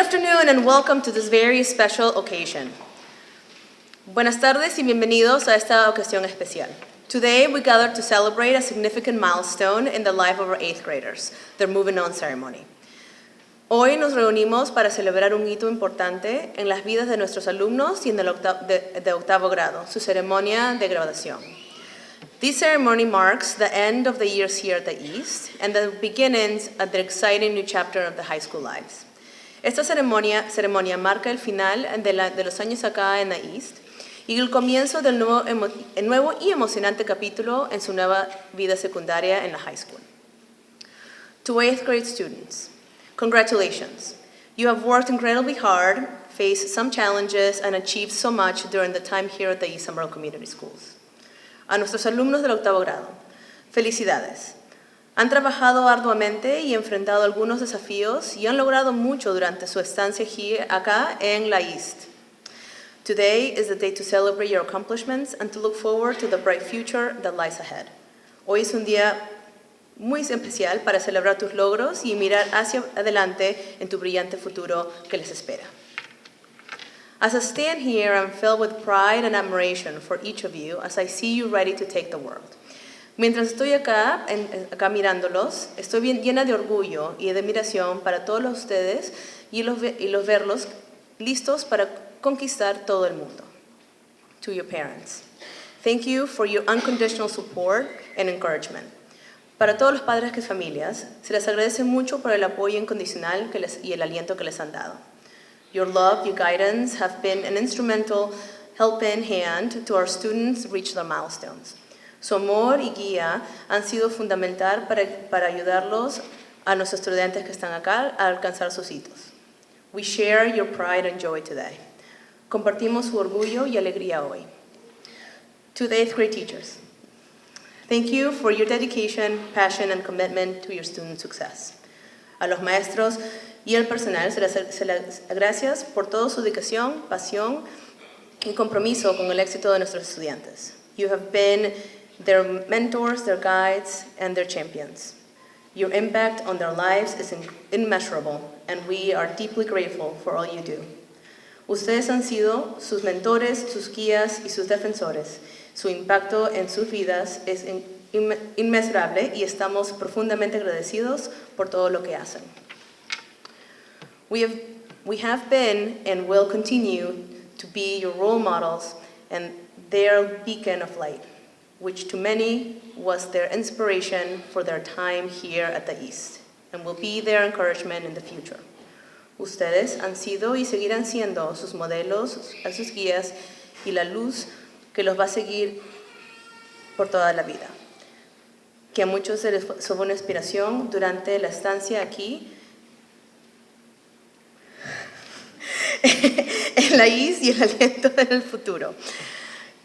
afternoon and welcome to this very special occasion. Buenas tardes y bienvenidos a esta ocasión especial. Today we gather to celebrate a significant milestone in the life of our 8th graders, their moving on ceremony. Hoy nos reunimos para celebrar un hito importante en las vidas de nuestros alumnos y en el octavo grado, su ceremonia de graduación. This ceremony marks the end of the years here at the East and the beginnings of the exciting new chapter of the high school lives. Esta ceremonia marca el final de los años acá en the East y el comienzo del nuevo y emocionante capítulo en su nueva vida secundaria en la high school. To 8th grade students, congratulations. You have worked incredibly hard, faced some challenges, and achieved so much during the time here at the East Somerville Community Schools. A nuestros alumnos del octavo grado, felicidades. Han trabajado arduamente y enfrentado algunos desafíos y han logrado mucho durante su estancia acá en la East. Today is the day to celebrate your accomplishments and to look forward to the bright future that lies ahead. Hoy es un día muy especial para celebrar tus logros y mirar hacia adelante en tu brillante futuro que les espera. As I stand here, I'm filled with pride and admiration for each of you as I see you ready to take the world. Mientras estoy acá mirándolos, estoy bien llena de orgullo y de admiración para todos ustedes y los verlos listos para conquistar todo el mundo. To your parents, thank you for your unconditional support and encouragement. Para todos los padres y familias, se les agradece mucho por el apoyo incondicional y el aliento que les han dado. Your love, your guidance have been an instrumental helping hand to our students reach their milestones. Su amor y guía han sido fundamental para ayudarlos a nuestros estudiantes que están acá a alcanzar sus hitos. We share your pride and joy today. Compartimos su orgullo y alegría hoy. To the 8th grade teachers, thank you for your dedication, passion, and commitment to your student success. A los maestros y el personal se les gracias por toda su dedicación, pasión y compromiso con el éxito de nuestros estudiantes. You have been their mentors, their guides, and their champions. Your impact on their lives is immeasurable, and we are deeply grateful for all you do. Ustedes han sido sus mentores, sus guías y sus defensores. Su impacto en sus vidas es inmesurable y estamos profundamente agradecidos por todo lo que hacen. We have been and will continue to be your role models and their beacon of light, which to many was their inspiration for their time here at the East, and will be their encouragement in the future. Ustedes han sido y seguirán siendo sus modelos, sus guías y la luz que los va a seguir por toda la vida. Que a muchos se les fue una inspiración durante la estancia aquí en la East y el aliento en el futuro.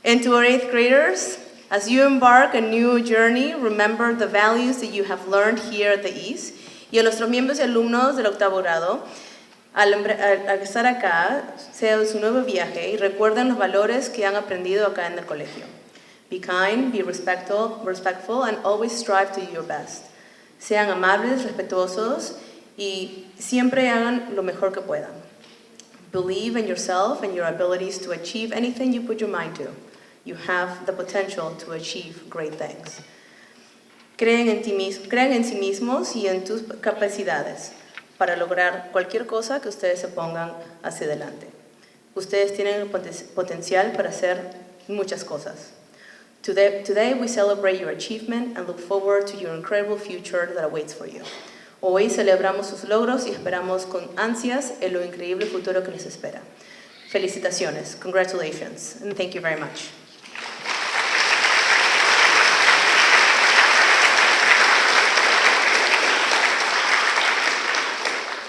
And to our 8th graders, as you embark a new journey, remember the values that you have learned here at the East. Y a nuestros miembros y alumnos del octavo grado, al estar acá, sea su nuevo viaje y recuerden los valores que han aprendido acá en el colegio. Be kind, be respectful, and always strive to do your best. Sean amables, respetuosos y siempre hagan lo mejor que puedan. Believe in yourself and your abilities to achieve anything you put your mind to. You have the potential to achieve great things. Creen en sí mismos y en tus capacidades para lograr cualquier cosa que ustedes se pongan hacia adelante. Ustedes tienen el potencial para hacer muchas cosas. Today we celebrate your achievement and look forward to your incredible future that awaits for you. Hoy celebramos sus logros y esperamos con ansias en lo increíble futuro que les espera. Felicitaciones, congratulations, and thank you very much.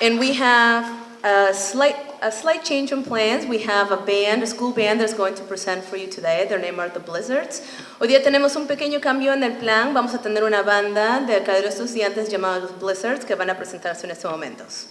And we have a slight change in plans. We have a school band that's going to present for you today. Their name are the Blizzards. Hoy día tenemos un pequeño cambio en el plan. Vamos a tener una banda de acá de los estudiantes llamada los Blizzards que van a presentarse en estos momentos.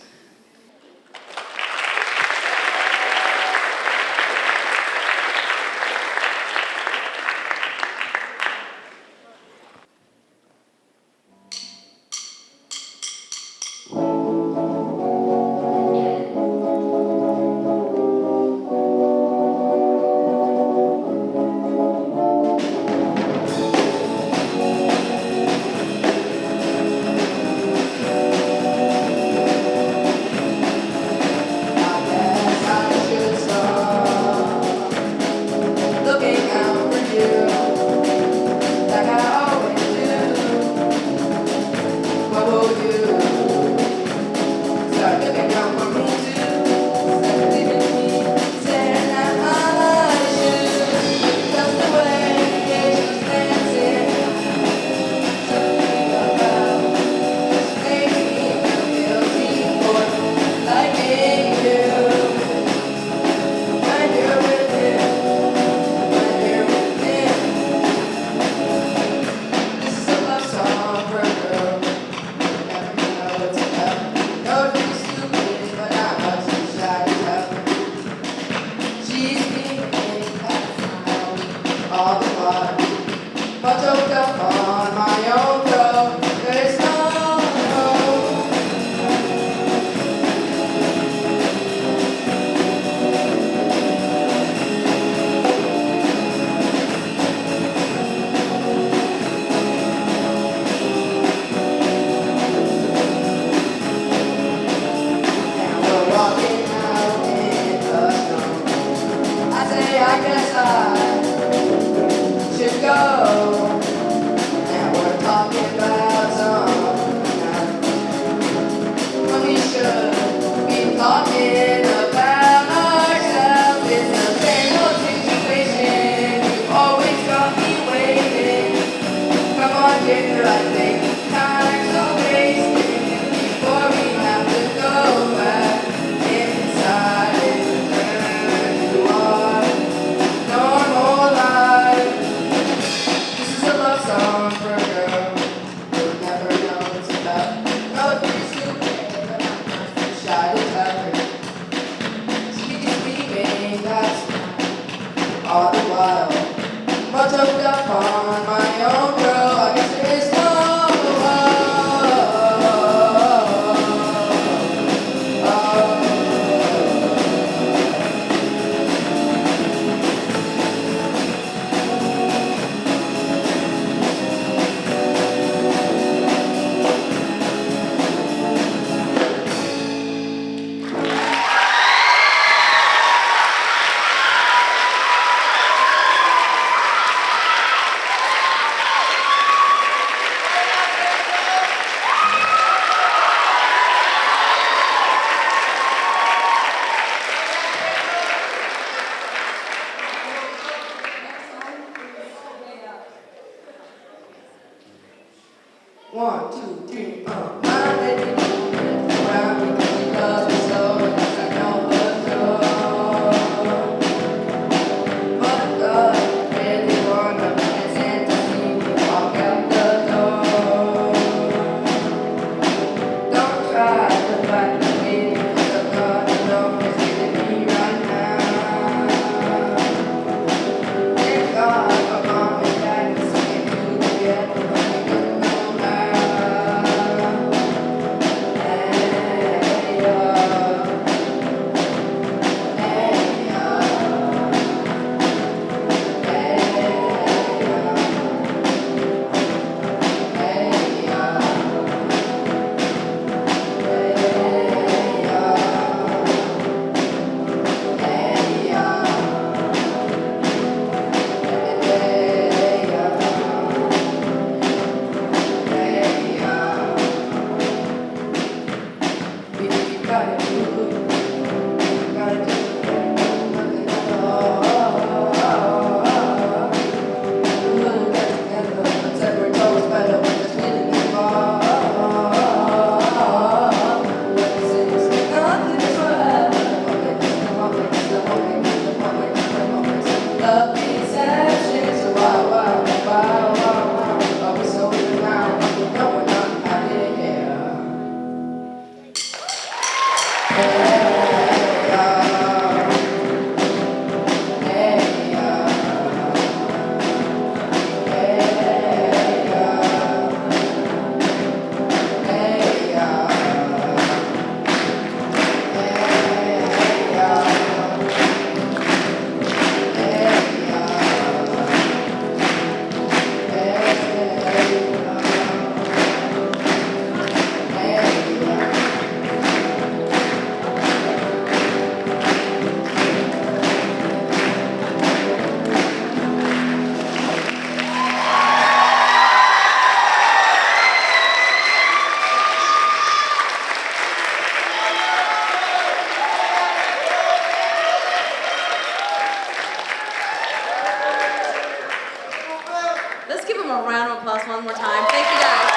them a round of applause one more time. Thank you guys.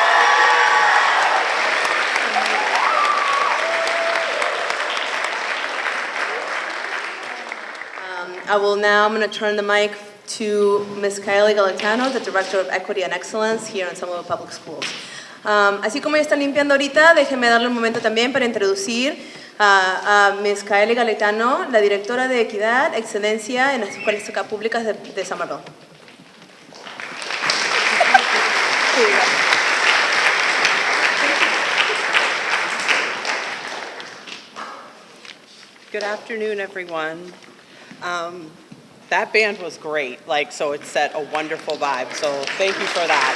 I'm going to turn the mic to Ms. Kylie Galatano, the Director of Equity and Excellence here in Somerville Public Schools. Así como ya están limpiando ahorita, déjenme darle un momento también para introducir a Ms. Kylie Galatano, la Directora de Equidad, Excelencia en las Escuelas Públicas de Somerville. Good afternoon, everyone. That band was great, so it set a wonderful vibe, so thank you for that.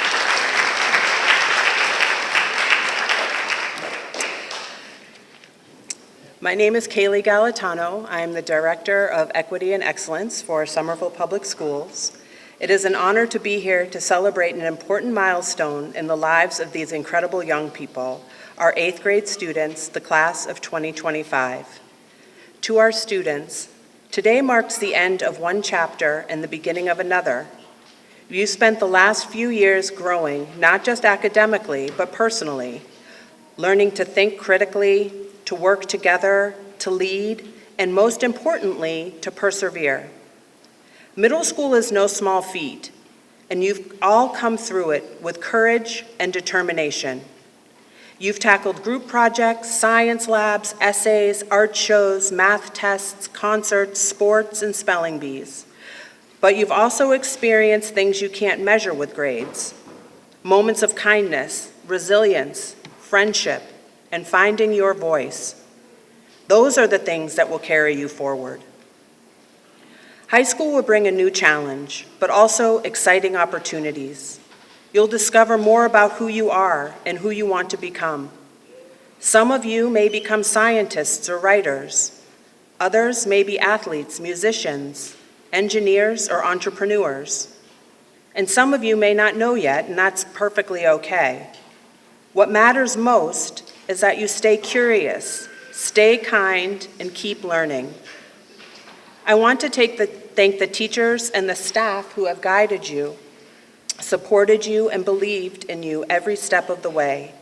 My name is Kaylee Galatano. I'm the Director of Equity and Excellence for Somerville Public Schools. It is an honor to be here to celebrate an important milestone in the lives of these incredible young people, our 8th grade students, the class of 2025. To our students, today marks the end of one chapter and the beginning of another. You spent the last few years growing, not just academically, but personally, learning to think critically, to work together, to lead, and most importantly, to persevere. Middle school is no small feat, and you've all come through it with courage and determination. You've tackled group projects, science labs, essays, art shows, math tests, concerts, sports, and spelling bees. But you've also experienced things you can't measure with grades. Moments of kindness, resilience, friendship, and finding your voice. Those are the things that will carry you forward. High school will bring a new challenge, but also exciting opportunities. You'll discover more about who you are and who you want to become. Some of you may become scientists or writers. Others may be athletes, musicians, engineers, or entrepreneurs. And some of you may not know yet, and that's perfectly okay. What matters most is that you stay curious, stay kind, and keep learning. I want to thank the teachers and the staff who have guided you, supported you, and believed in you every step of the way.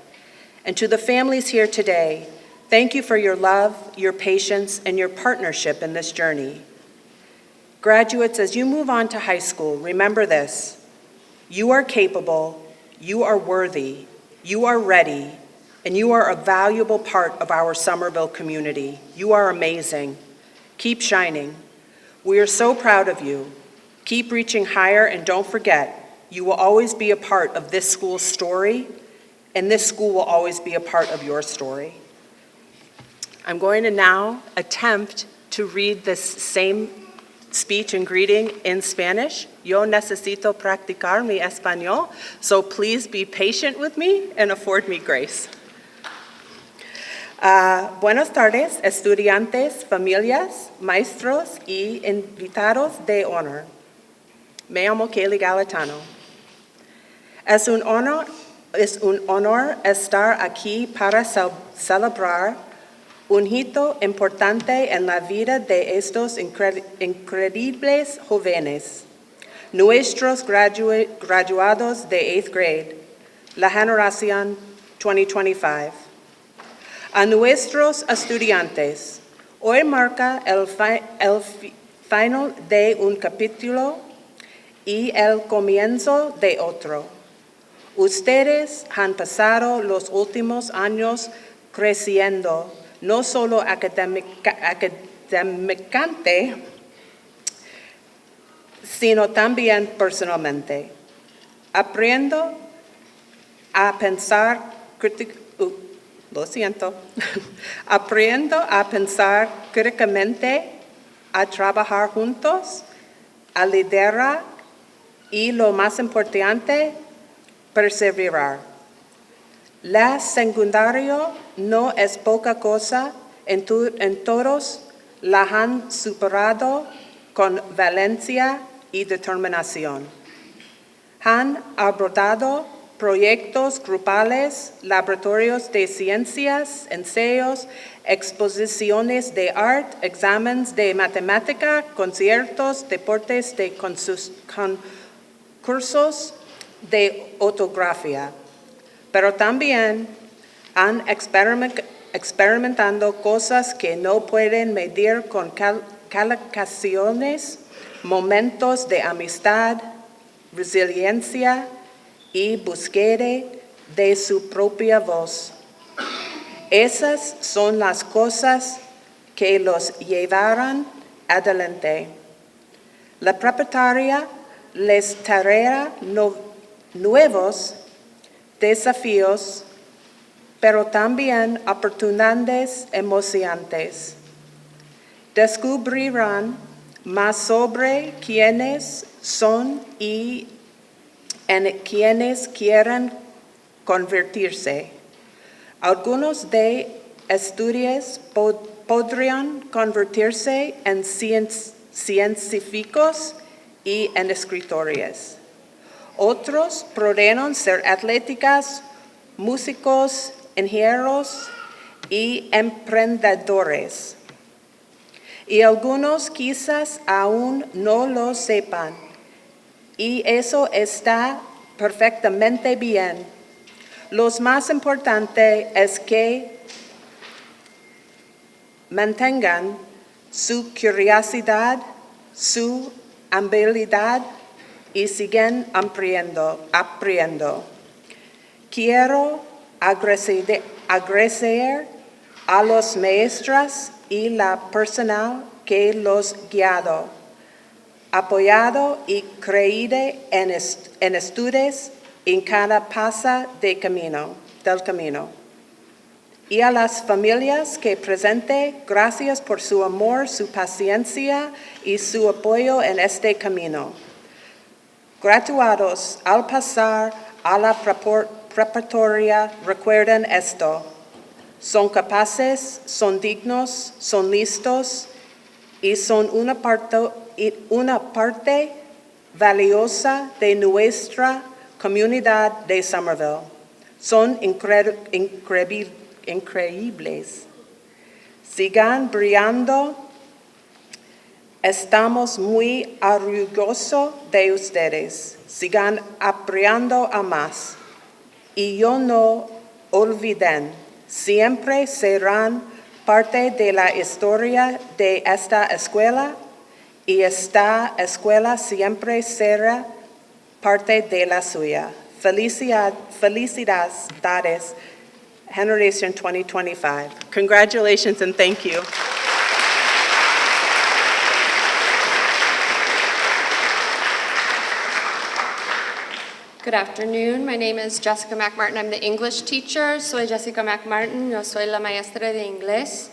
And to the families here today, thank you for your love, your patience, and your partnership in this journey. Graduates, as you move on to high school, remember this: you are capable, you are worthy, you are ready, and you are a valuable part of our Somerville community. You are amazing. Keep shining. We are so proud of you. Keep reaching higher, and don't forget, you will always be a part of this school's story, and this school will always be a part of your story. I'm going to now attempt to read this same speech and greeting in Spanish. Yo necesito practicar mi español, so please be patient with me and afford me grace. Buenas tardes, estudiantes, familias, maestros y invitados de honor. Me llamo Kaylee Galatano. Es un honor estar aquí para celebrar un hito importante en la vida de estos increíbles jóvenes, nuestros graduados de 8th grade, la generación 2025. A nuestros estudiantes, hoy marca el final de un capítulo y el comienzo de otro. Ustedes han pasado los últimos años creciendo, no solo académicamente, sino también personalmente. Aprendo a pensar críticamente, a trabajar juntos, a liderar y, lo más importante, perseverar. La secundaria no es poca cosa, en todos la han superado con valencia y determinación. Han abordado proyectos grupales, laboratorios de ciencias, ensayos, exposiciones de arte, exámenes de matemática, conciertos, deportes de concursos, de ortografía, pero también han experimentado cosas que no pueden medir con calificaciones, momentos de amistad, resiliencia y búsqueda de su propia voz. Esas son las cosas que los llevarán adelante. La preparatoria les traerá nuevos desafíos, pero también oportunidades emocionantes. Descubrirán más sobre quiénes son y en quienes quieren convertirse. Algunos de estudiantes podrían convertirse en científicos y en escritores. Otros podrían ser atletas, músicos, ingenieros y emprendedores. Y algunos quizás aún no lo sepan. Y eso está perfectamente bien. Lo más importante es que mantengan su curiosidad, su habilidad y sigan aprendiendo. Quiero agradecer a los maestros y la personal que los guiado, apoyado y creído en estudios en cada paso del camino. Y a las familias que presente, gracias por su amor, su paciencia y su apoyo en este camino. Graduados, al pasar a la preparatoria, recuerden esto. Son capaces, son dignos, son listos y son una parte valiosa de nuestra comunidad de Somerville. Son increíbles. Sigan brillando. Estamos muy orgullosos de ustedes. Sigan aprendiendo a más. Y no olviden, siempre serán parte de la historia de esta escuela y esta escuela siempre será parte de la suya. Felicidades, Generation 2025. Congratulations and thank you. Good afternoon. My name is Jessica McMartin. I'm the English teacher. Soy Jessica McMartin. Yo soy la maestra de inglés.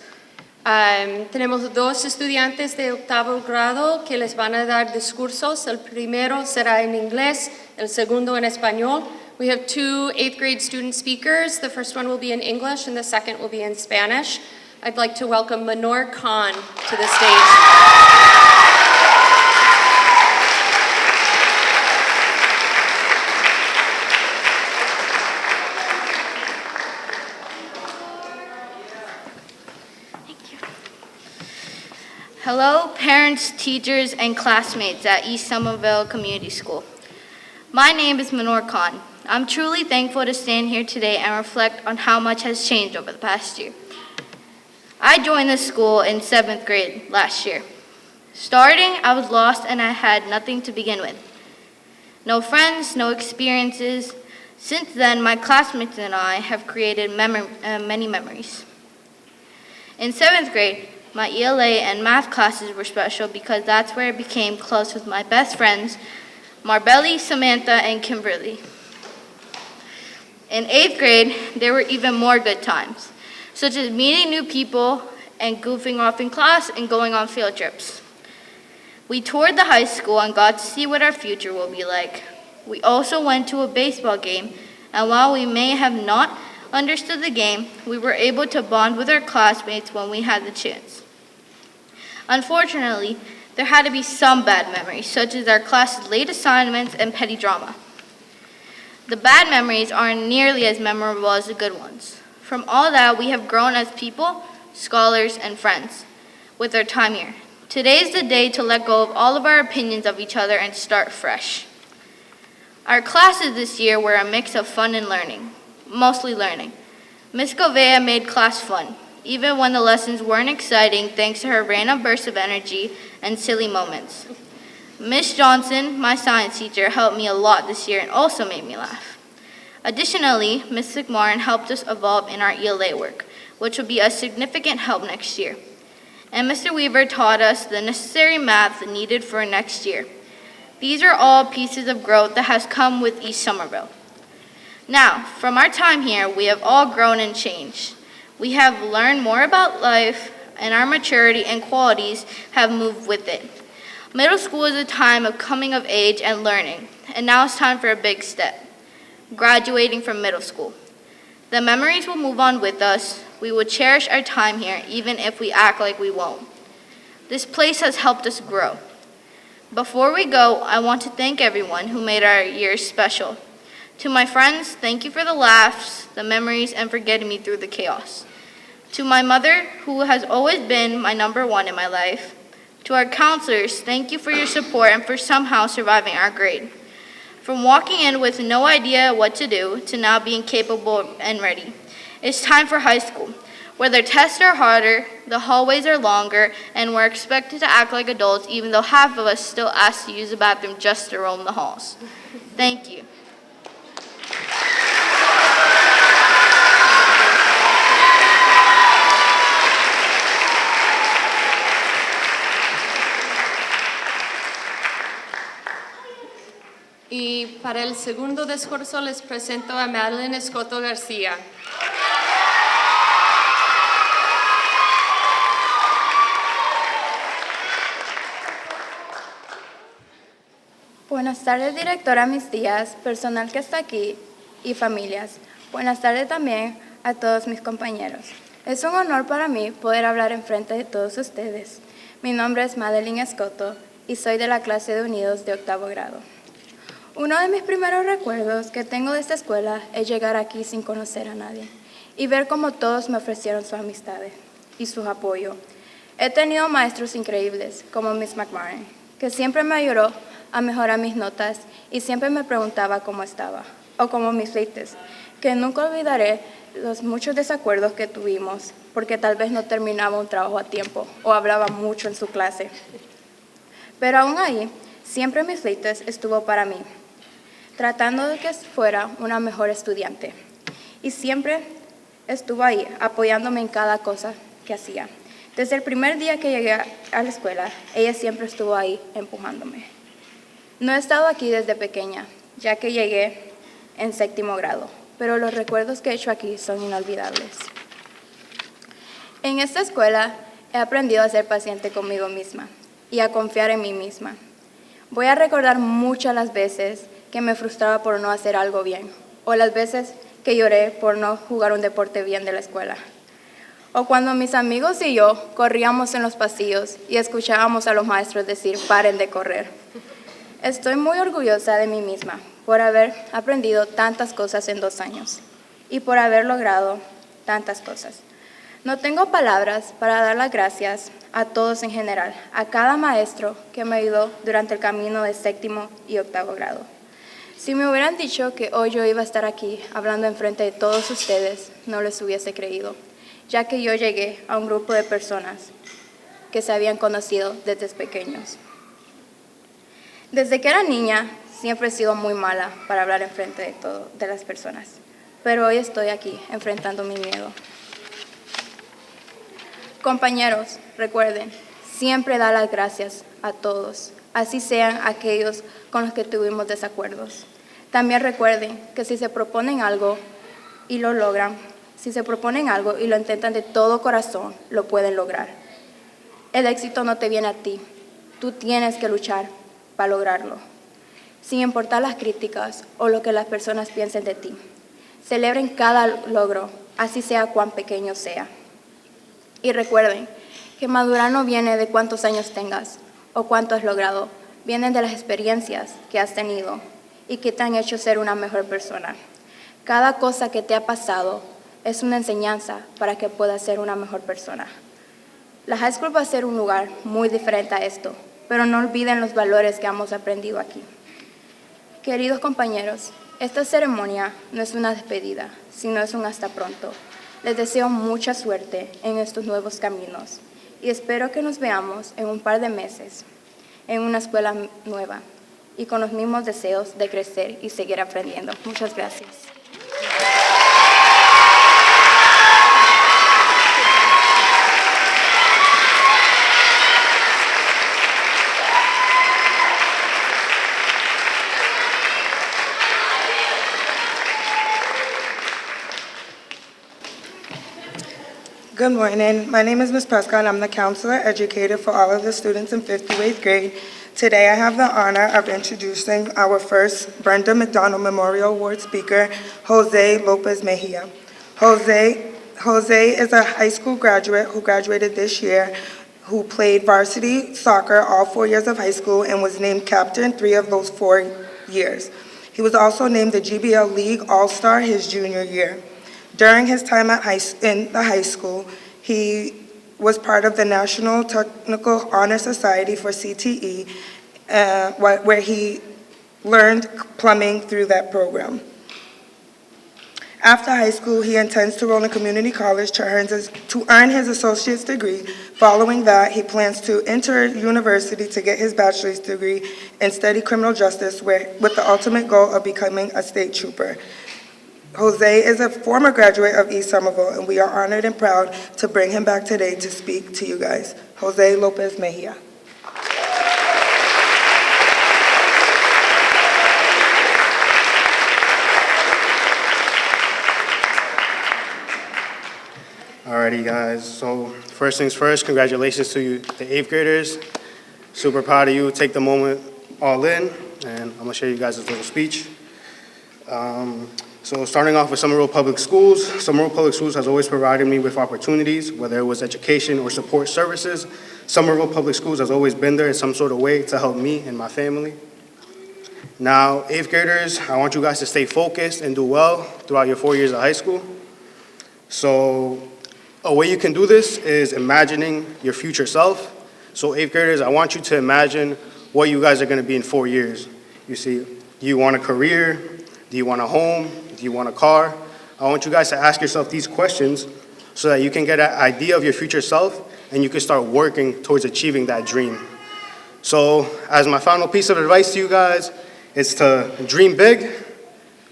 Tenemos dos estudiantes de octavo grado que les van a dar discursos. El primero será en inglés, el segundo en español. We have two 8th grade student speakers. The first one will be in English and the second will be in Spanish. I'd like to welcome Manor Khan to the stage. Hello, parents, teachers, and classmates at East Somerville Community School. My name is Manor Khan. I'm truly thankful to stand here today and reflect on how much has changed over the past year. I joined this school in 7th grade last year. Starting, I was lost and I had nothing to begin with. No friends, no experiences. Since then, my classmates and I have created many memories. In 7th grade, my ELA and math classes were special because that's where I became close with my best friends, Marbelli, Samantha, and Kimberly. In 8th grade, there were even more good times, such as meeting new people and goofing off in class and going on field trips. We toured the high school and got to see what our future will be like. We also went to a baseball game, and while we may have not understood the game, we were able to bond with our classmates when we had the chance. Unfortunately, there had to be some bad memories, such as our class's late assignments and petty drama. The bad memories aren't nearly as memorable as the good ones. From all that, we have grown as people, scholars, and friends with our time here. Today is the day to let go of all of our opinions of each other and start fresh. Our classes this year were a mix of fun and learning, mostly learning. Ms. Govea made class fun, even when the lessons weren't exciting thanks to her random bursts of energy and silly moments. Ms. Johnson, my science teacher, helped me a lot this year and also made me laugh. Additionally, Ms. McMorrin helped us evolve in our ELA work, which will be a significant help next year. And Mr. Weaver taught us the necessary math needed for next year. These are all pieces of growth that has come with East Somerville. Now, from our time here, we have all grown and changed. We have learned more about life, and our maturity and qualities have moved with it. Middle school is a time of coming of age and learning, and now it's time for a big step, graduating from middle school. The memories will move on with us. We will cherish our time here, even if we act like we won't. This place has helped us grow. Before we go, I want to thank everyone who made our years special. To my friends, thank you for the laughs, the memories, and for getting me through the chaos. To my mother, who has always been my number one in my life. To our counselors, thank you for your support and for somehow surviving our grade. From walking in with no idea what to do to now being capable and ready. It's time for high school, where their tests are harder, the hallways are longer, and we're expected to act like adults even though half of us still ask to use the bathroom just to roam the halls. Thank you. Y para el segundo discurso les presento a Madeline Escoto García. Buenas tardes, directora, mis tías, personal que está aquí y familias. Buenas tardes también a todos mis compañeros. Es un honor para mí poder hablar en frente de todos ustedes. Mi nombre es Madeline Escoto y soy de la clase de Unidos de 8º grado. Uno de mis primeros recuerdos que tengo de esta escuela es llegar aquí sin conocer a nadie y ver cómo todos me ofrecieron sus amistades y su apoyo. He tenido maestros increíbles como Miss McMorrin, que siempre me ayudó a mejorar mis notas y siempre me preguntaba cómo estaba, o como Miss Leites, que nunca olvidaré los muchos desacuerdos que tuvimos porque tal vez no terminaba un trabajo a tiempo o hablaba mucho en su clase. Pero aún ahí, siempre Miss Leites estuvo para mí, tratando de que fuera una mejor estudiante. Y siempre estuvo ahí, apoyándome en cada cosa que hacía. Desde el primer día que llegué a la escuela, ella siempre estuvo ahí empujándome. No he estado aquí desde pequeña, ya que llegué en 7º grado, pero los recuerdos que he hecho aquí son inolvidables. En esta escuela he aprendido a ser paciente conmigo misma y a confiar en mí misma. Voy a recordar muchas las veces que me frustraba por no hacer algo bien, o las veces que lloré por no jugar un deporte bien de la escuela, o cuando mis amigos y yo corríamos en los pasillos y escuchábamos a los maestros decir, paren de correr. Estoy muy orgullosa de mí misma por haber aprendido tantas cosas en 2 años y por haber logrado tantas cosas. No tengo palabras para dar las gracias a todos en general, a cada maestro que me ayudó durante el camino de 7º y 8º grado. Si me hubieran dicho que hoy yo iba a estar aquí hablando enfrente de todos ustedes, no les hubiese creído, ya que yo llegué a un grupo de personas que se habían conocido desde pequeños. Desde que era niña, siempre he sido muy mala para hablar enfrente de las personas, pero hoy estoy aquí enfrentando mi miedo. Compañeros, recuerden, siempre da las gracias a todos, así sean aquellos con los que tuvimos desacuerdos. También recuerden que si se proponen algo y lo logran, si se proponen algo y lo intentan de todo corazón, lo pueden lograr. El éxito no te viene a ti, tú tienes que luchar para lograrlo, sin importar las críticas o lo que las personas piensen de ti. Celebren cada logro, así sea cuán pequeño sea. Y recuerden que madurar no viene de cuántos años tengas o cuánto has logrado, vienen de las experiencias que has tenido y que te han hecho ser una mejor persona. Cada cosa que te ha pasado es una enseñanza para que puedas ser una mejor persona. La high school va a ser un lugar muy diferente a esto, pero no olviden los valores que hemos aprendido aquí. Queridos compañeros, esta ceremonia no es una despedida, sino es un hasta pronto. Les deseo mucha suerte en estos nuevos caminos y espero que nos veamos en un par de meses en una escuela nueva y con los mismos deseos de crecer y seguir aprendiendo. Muchas gracias. Good morning. My name is Ms. Prescott, and I'm the counselor educator for all of the students in 5th through 8th grade. Today, I have the honor of introducing our first Brenda McDonald Memorial Award speaker, Jose Lopez Mejia. Jose is a high school graduate who graduated this year, who played varsity soccer all 4 years of high school and was named captain 3 of those 4 years. He was also named the GBL League All-Star his junior year. During his time in the high school, he was part of the National Technical Honor Society for CTE, where he learned plumbing through that program. After high school, he intends to enroll in community college to earn his associate's degree. Following that, he plans to enter university to get his bachelor's degree and study criminal justice with the ultimate goal of becoming a state trooper. Jose is a former graduate of East Somerville, and we are honored and proud to bring him back today to speak to you guys. Jose Lopez Mejia. Alrighty, guys. So first things first, congratulations to you, the 8th graders. Super proud of you. Take the moment all in, and I'm gonna share you guys this little speech. So starting off with Somerville Public Schools. Somerville Public Schools has always provided me with opportunities, whether it was education or support services. Somerville Public Schools has always been there in some sort of way to help me and my family. Now, 8th graders, I want you guys to stay focused and do well throughout your 4 years of high school. So a way you can do this is imagining your future self. So 8th graders, I want you to imagine what you guys are gonna be in 4 years. You see, do you want a career? Do you want a home? Do you want a car? I want you guys to ask yourself these questions so that you can get an idea of your future self and you can start working towards achieving that dream. So as my final piece of advice to you guys, is to dream big,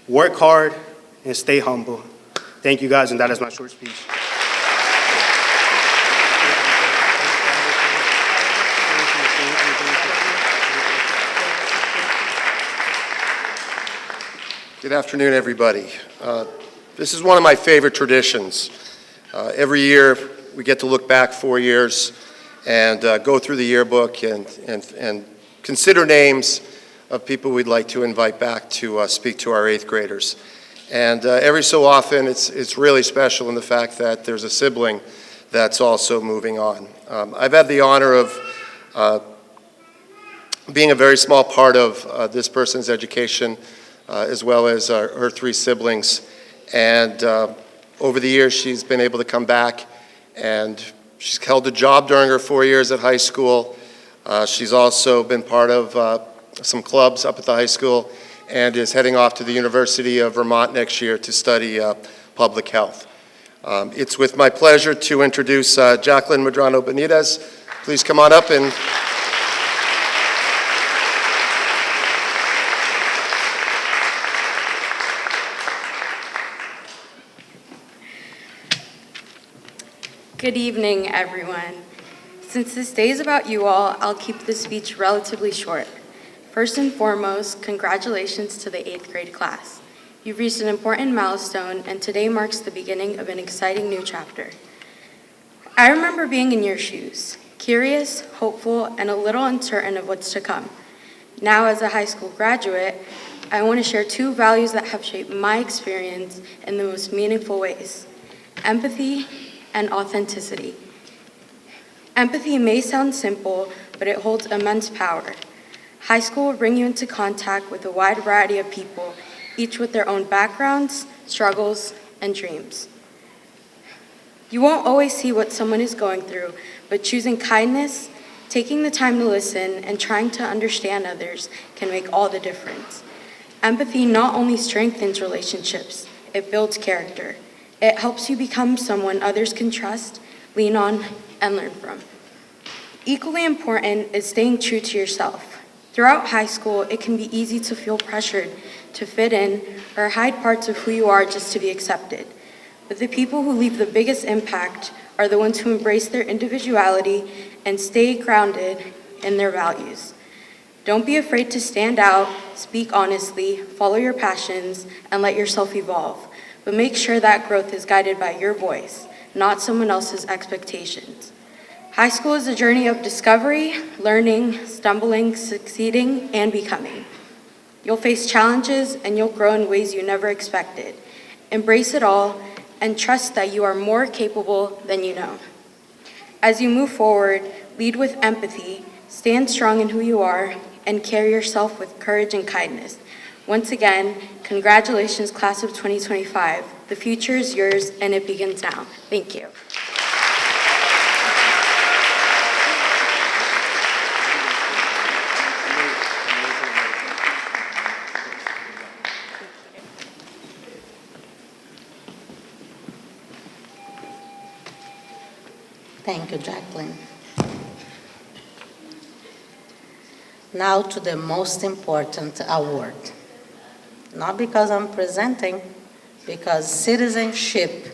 work hard, and stay humble. Thank you guys, and that is my short speech. Good afternoon, everybody. This is one of my favorite traditions. Every year, we get to look back 4 years and go through the yearbook and consider names of people we'd like to invite back to speak to our 8th graders. And every so often, it's really special in the fact that there's a sibling that's also moving on. I've had the honor of being a very small part of this person's education, as well as her 3 siblings. And over the years, she's been able to come back, and she's held a job during her 4 years at high school. She's also been part of some clubs up at the high school and is heading off to the University of Vermont next year to study public health. It's with my pleasure to introduce Jacqueline Medrano Benitez. Please come on up and Good evening, everyone. Since this day is about you all, I'll keep this speech relatively short. First and foremost, congratulations to the 8th grade class. You've reached an important milestone, and today marks the beginning of an exciting new chapter. I remember being in your shoes, curious, hopeful, and a little uncertain of what's to come. Now, as a high school graduate, I want to share 2 values that have shaped my experience in the most meaningful ways: empathy and authenticity. Empathy may sound simple, but it holds immense power. High school will bring you into contact with a wide variety of people, each with their own backgrounds, struggles, and dreams. You won't always see what someone is going through, but choosing kindness, taking the time to listen, and trying to understand others can make all the difference. Empathy not only strengthens relationships, it builds character. It helps you become someone others can trust, lean on, and learn from. Equally important is staying true to yourself. Throughout high school, it can be easy to feel pressured to fit in or hide parts of who you are just to be accepted. But the people who leave the biggest impact are the ones who embrace their individuality and stay grounded in their values. Don't be afraid to stand out, speak honestly, follow your passions, and let yourself evolve. But make sure that growth is guided by your voice, not someone else's expectations. High school is a journey of discovery, learning, stumbling, succeeding, and becoming. You'll face challenges and you'll grow in ways you never expected. Embrace it all and trust that you are more capable than you know. As you move forward, lead with empathy, stand strong in who you are, and carry yourself with courage and kindness. Once again, congratulations, class of 2025. The future is yours and it begins now. Thank you. Thank you, Jacqueline. Now to the most important award. Not because I'm presenting, because citizenship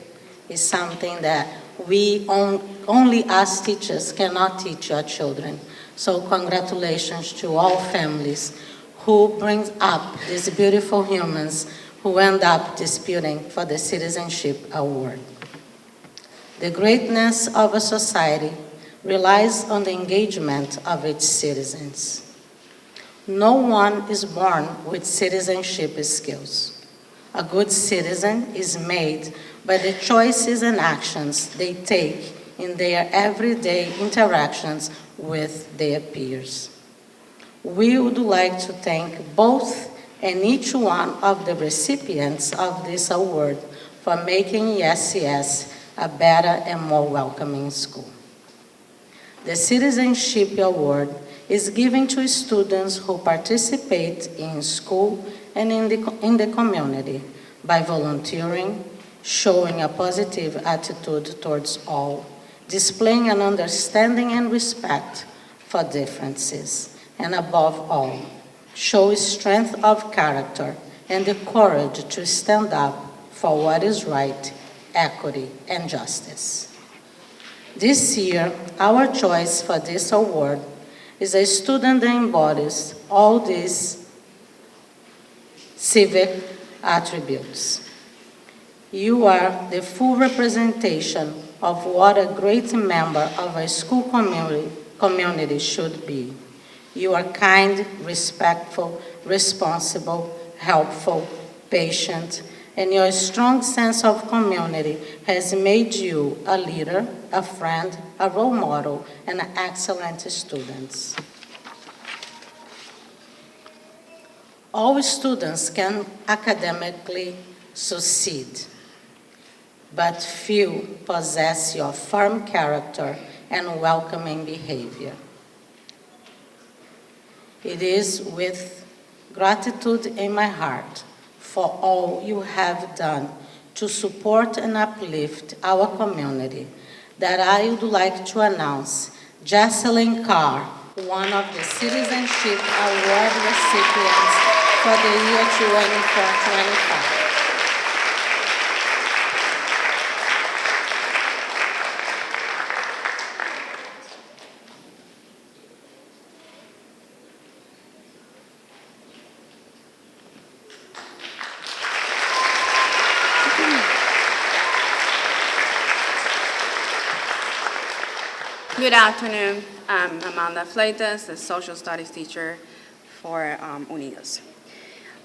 is something that we only as teachers cannot teach our children. So congratulations to all families who bring up these beautiful humans who end up disputing for the Citizenship Award. The greatness of a society relies on the engagement of its citizens. No one is born with citizenship skills. A good citizen is made by the choices and actions they take in their everyday interactions with their peers. We would like to thank both and each one of the recipients of this award for making ESCS a better and more welcoming school. The Citizenship Award is given to students who participate in school and in the community by volunteering, showing a positive attitude towards all, displaying an understanding and respect for differences, and above all, show strength of character and the courage to stand up for what is right, equity, and justice. This year, our choice for this award is a student that embodies all these civic attributes. You are the full representation of what a great member of a school community should be. You are kind, respectful, responsible, helpful, patient, and your strong sense of community has made you a leader, a friend, a role model, and an excellent student. All students can academically succeed, but few possess your firm character and welcoming behavior. It is with gratitude in my heart for all you have done to support and uplift our community that I would like to announce Jesselyn Carr, one of the Citizenship Award recipients for the year 24-25. Good afternoon. I'm Amanda Fleitas, the social studies teacher for Unidos.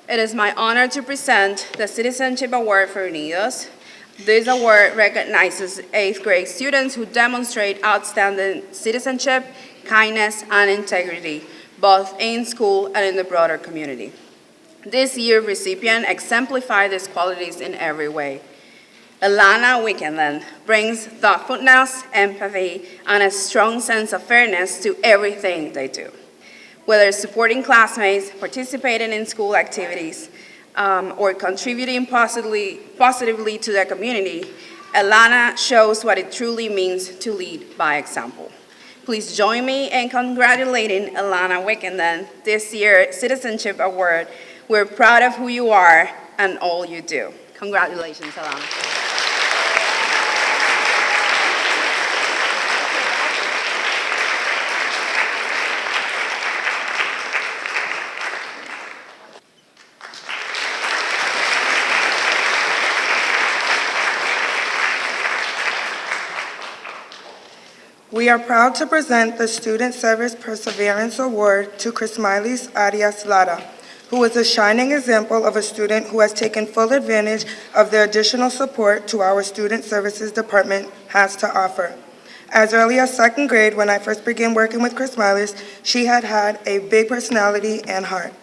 It is my honor to present the Citizenship Award for Unidos. This award recognizes 8th grade students who demonstrate outstanding citizenship, kindness, and integrity, both in school and in the broader community. This year's recipient exemplified these qualities in every way. Alana Wickenden brings thoughtfulness, empathy, and a strong sense of fairness to everything they do. Whether supporting classmates, participating in school activities, or contributing positively to the community, Alana shows what it truly means to lead by example. Please join me in congratulating Alana Wickenden this year's Citizenship Award. We're proud of who you are and all you do. Congratulations, Alana. We are proud to present the Student Service Perseverance Award to Crismailis Arias Lara, who is a shining example of a student who has taken full advantage of the additional support to our Student Services Department has to offer. As early as second grade, when I first began working with Crismailis, she had a big personality and heart.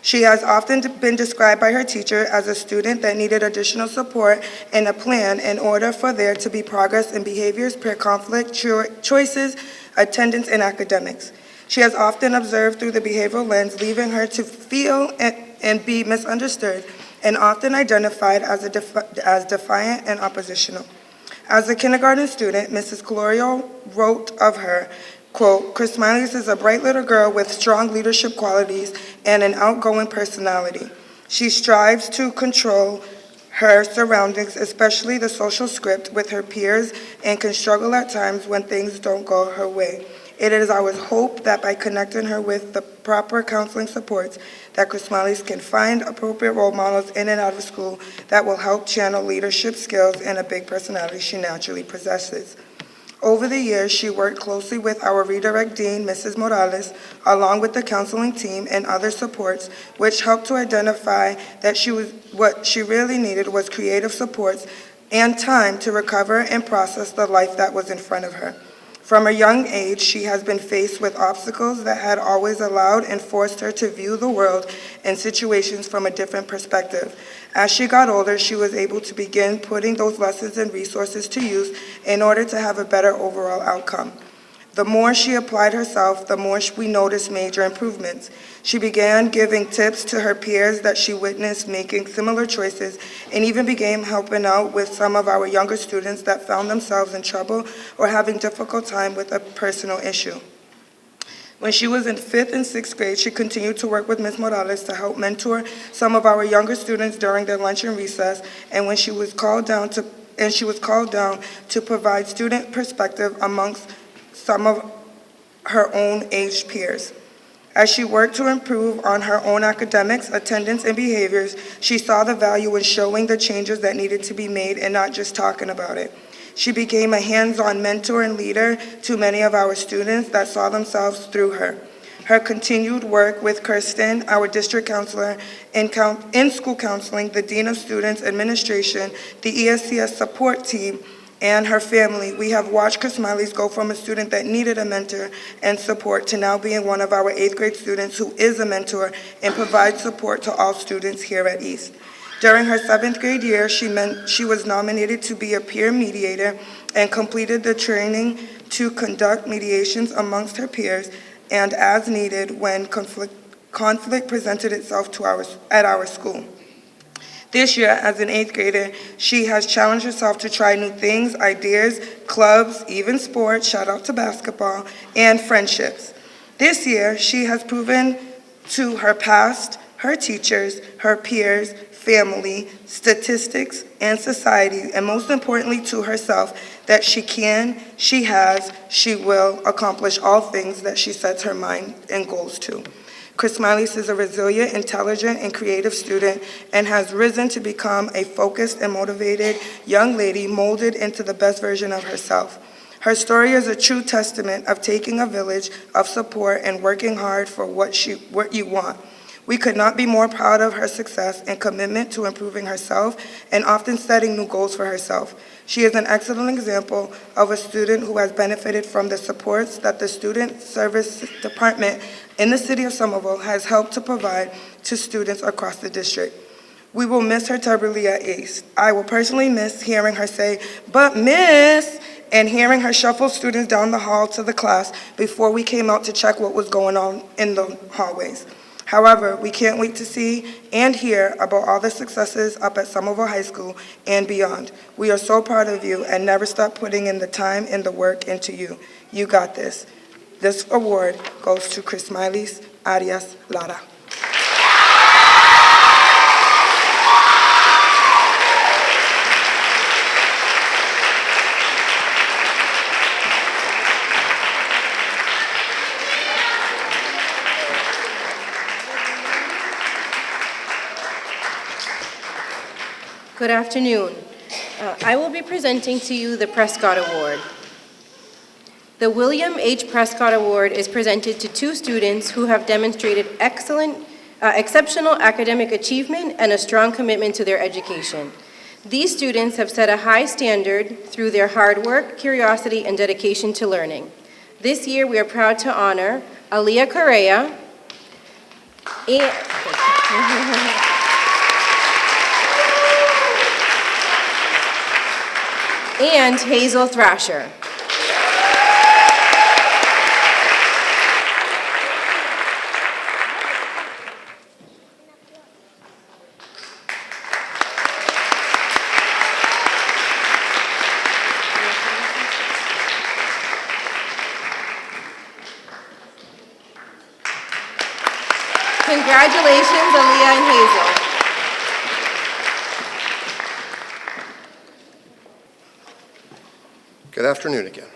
She has often been described by her teacher as a student that needed additional support and a plan in order for there to be progress in behaviors, peer conflict, choices, attendance, and academics. She has often observed through the behavioral lens, leaving her to feel and be misunderstood, and often identified as defiant and oppositional. As a kindergarten student, Mrs. Colorio wrote of her, quote, Crismailis is a bright little girl with strong leadership qualities and an outgoing personality. She strives to control her surroundings, especially the social script with her peers, and can struggle at times when things don't go her way. It is our hope that by connecting her with the proper counseling supports, that Crismailis can find appropriate role models in and out of school that will help channel leadership skills and a big personality she naturally possesses. Over the years, she worked closely with our redirect dean, Mrs. Morales, along with the counseling team and other supports, which helped to identify that what she really needed was creative supports and time to recover and process the life that was in front of her. From a young age, she has been faced with obstacles that had always allowed and forced her to view the world and situations from a different perspective. As she got older, she was able to begin putting those lessons and resources to use in order to have a better overall outcome. The more she applied herself, the more we noticed major improvements. She began giving tips to her peers that she witnessed making similar choices, and even began helping out with some of our younger students that found themselves in trouble or having difficult time with a personal issue. When she was in 5th and 6th grade, she continued to work with Ms. Morales to help mentor some of our younger students during their lunch and recess, and she was called down to provide student perspective amongst some of her own age peers. As she worked to improve on her own academics, attendance, and behaviors, she saw the value in showing the changes that needed to be made and not just talking about it. She became a hands-on mentor and leader to many of our students that saw themselves through her. Her continued work with Kirsten, our district counselor, in school counseling, the Dean of Students Administration, the ESCS support team, and her family, we have watched Crismailis go from a student that needed a mentor and support to now being one of our 8th grade students who is a mentor and provides support to all students here at East. During her 7th grade year, she was nominated to be a peer mediator and completed the training to conduct mediations amongst her peers and as needed when conflict presented itself at our school. This year, as an 8th grader, she has challenged herself to try new things, ideas, clubs, even sports, shout out to basketball, and friendships. This year, she has proven to her past, her teachers, her peers, family, statistics, and society, and most importantly to herself, that she can, she has, she will accomplish all things that she sets her mind and goals to. Crismailis is a resilient, intelligent, and creative student and has risen to become a focused and motivated young lady molded into the best version of herself. Her story is a true testament of taking a village of support and working hard for what you want. We could not be more proud of her success and commitment to improving herself and often setting new goals for herself. She is an excellent example of a student who has benefited from the supports that the Student Service Department in the city of Somerville has helped to provide to students across the district. We will miss her terribly at East. I will personally miss hearing her say, "But miss," and hearing her shuffle students down the hall to the class before we came out to check what was going on in the hallways. However, we can't wait to see and hear about all the successes up at Somerville High School and beyond. We are so proud of you and never stop putting in the time and the work into you. You got this. This award goes to Chris Miles Arias Lara. Good afternoon. I will be presenting to you the Prescott Award. The William H. Prescott Award is presented to two students who have demonstrated exceptional academic achievement and a strong commitment to their education. These students have set a high standard through their hard work, curiosity, and dedication to learning. This year, we are proud to honor Aaliyah Correa and Hazel Thrasher. Congratulations, Aaliyah and Hazel. Good afternoon again.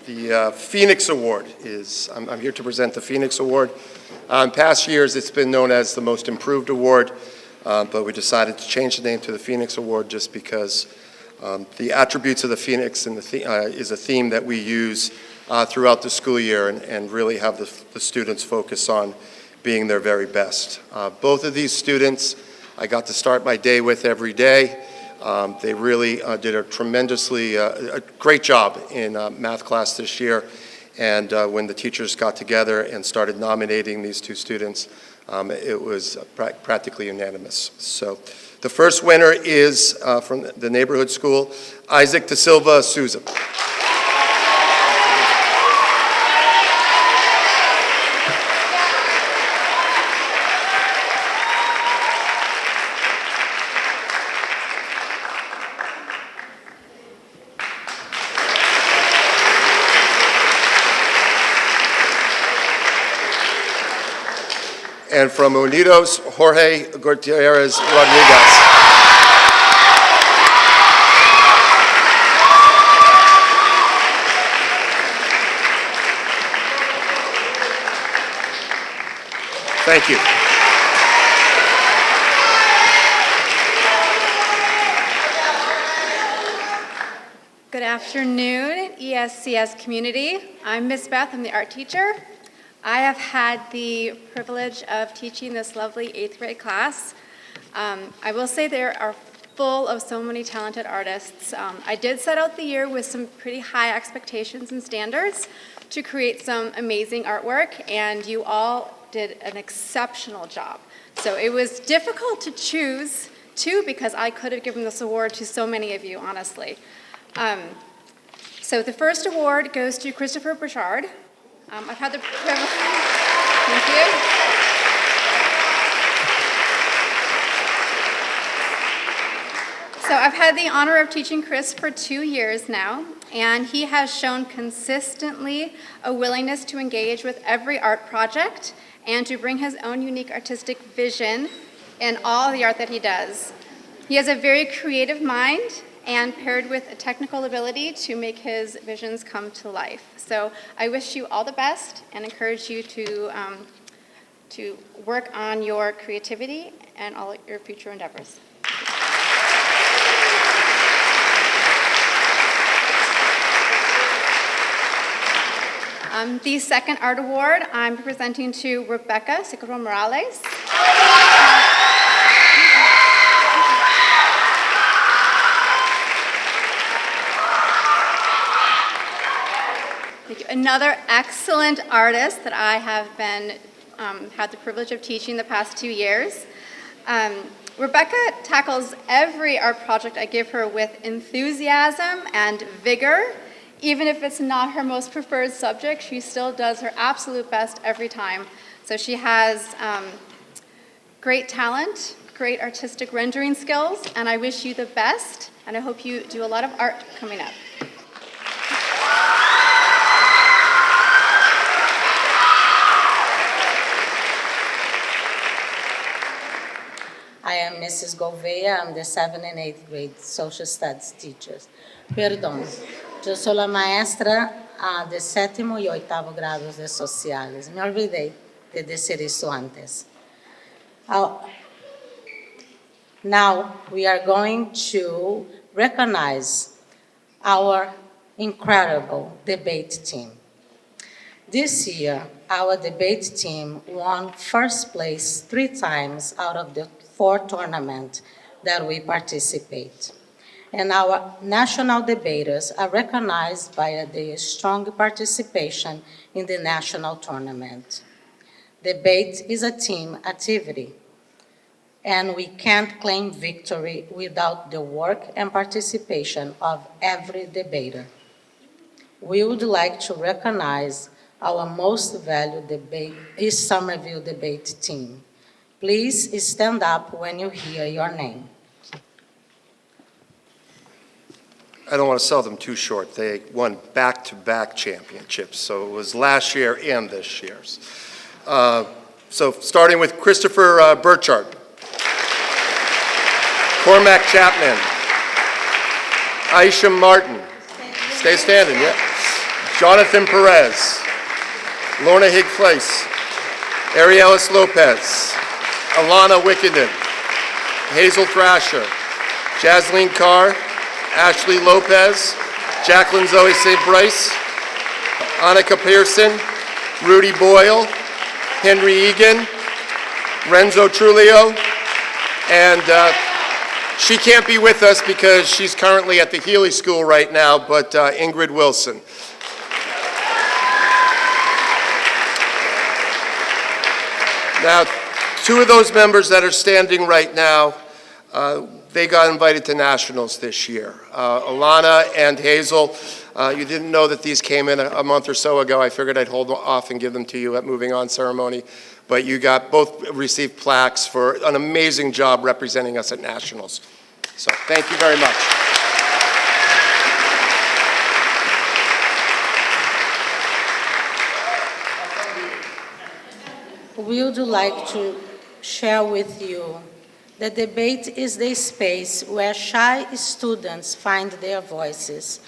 The Phoenix Award is, I'm here to present the Phoenix Award. In past years, it's been known as the Most Improved Award, but we decided to change the name to the Phoenix Award just because the attributes of the Phoenix and is a theme that we use throughout the school year and really have the students focus on being their very best. Both of these students I got to start my day with every day. They really did a great job in math class this year, and when the teachers got together and started nominating these two students, it was practically unanimous. So the first winner is from the neighborhood school, Isaac Da Silva Souza. And from Unidos, Jorge Gutierrez Rodriguez. Thank you. Good afternoon, ESCS community. I'm Miss Beth, I'm the art teacher. I have had the privilege of teaching this lovely 8th grade class. I will say they are full of so many talented artists. I did set out the year with some pretty high expectations and standards to create some amazing artwork, and you all did an exceptional job. So it was difficult to choose two because I could have given this award to so many of you, honestly. So the first award goes to Christopher Burchard. I've had the privilege, thank you. So I've had the honor of teaching Chris for 2 years now, and he has shown consistently a willingness to engage with every art project and to bring his own unique artistic vision in all the art that he does. He has a very creative mind and paired with a technical ability to make his visions come to life. So I wish you all the best and encourage you to work on your creativity and all your future endeavors. The second art award I'm presenting to Rebecca Seguro Morales. Another excellent artist that I have been had the privilege of teaching the past 2 years. Rebecca tackles every art project I give her with enthusiasm and vigor. Even if it's not her most preferred subject, she still does her absolute best every time. So she has great talent, great artistic rendering skills, and I wish you the best, and I hope you do a lot of art coming up. I am Mrs. Gouveia. I'm the 7th and 8th grade social studies teachers. Perdón, yo soy la maestra de 7º y 8º grados de sociales. Me olvidé de decir eso antes. Now we are going to recognize our incredible debate team. This year, our debate team won first place 3 times out of the 4 tournaments that we participate. And our national debaters are recognized by their strong participation in the national tournament. Debate is a team activity, and we can't claim victory without the work and participation of every debater. We would like to recognize our most valued debate is Somerville debate team. Please stand up when you hear your name. I don't want to sell them too short. They won back-to-back championships, so it was last year and this year's. So starting with Christopher Burchard, Cormac Chapman, Aisha Martin, stay standing, yeah. Jonathan Perez, Lorna Higg-Fleiss, Arielis Lopez, Alana Wickenden, Hazel Thrasher, Jasleen Carr, Ashley Lopez, Jacqueline Zoe St. Bryce, Annika Pearson, Rudy Boyle, Henry Egan, Renzo Trulio, and she can't be with us because she's currently at the Healy School right now, but Ingrid Wilson. Now, 2 of those members that are standing right now, they got invited to nationals this year. Alana and Hazel, you didn't know that these came in a month or so ago. I figured I'd hold off and give them to you at moving on ceremony. But you both received plaques for an amazing job representing us at nationals. So thank you very much. We would like to share with you that debate is the space where shy students find their voices,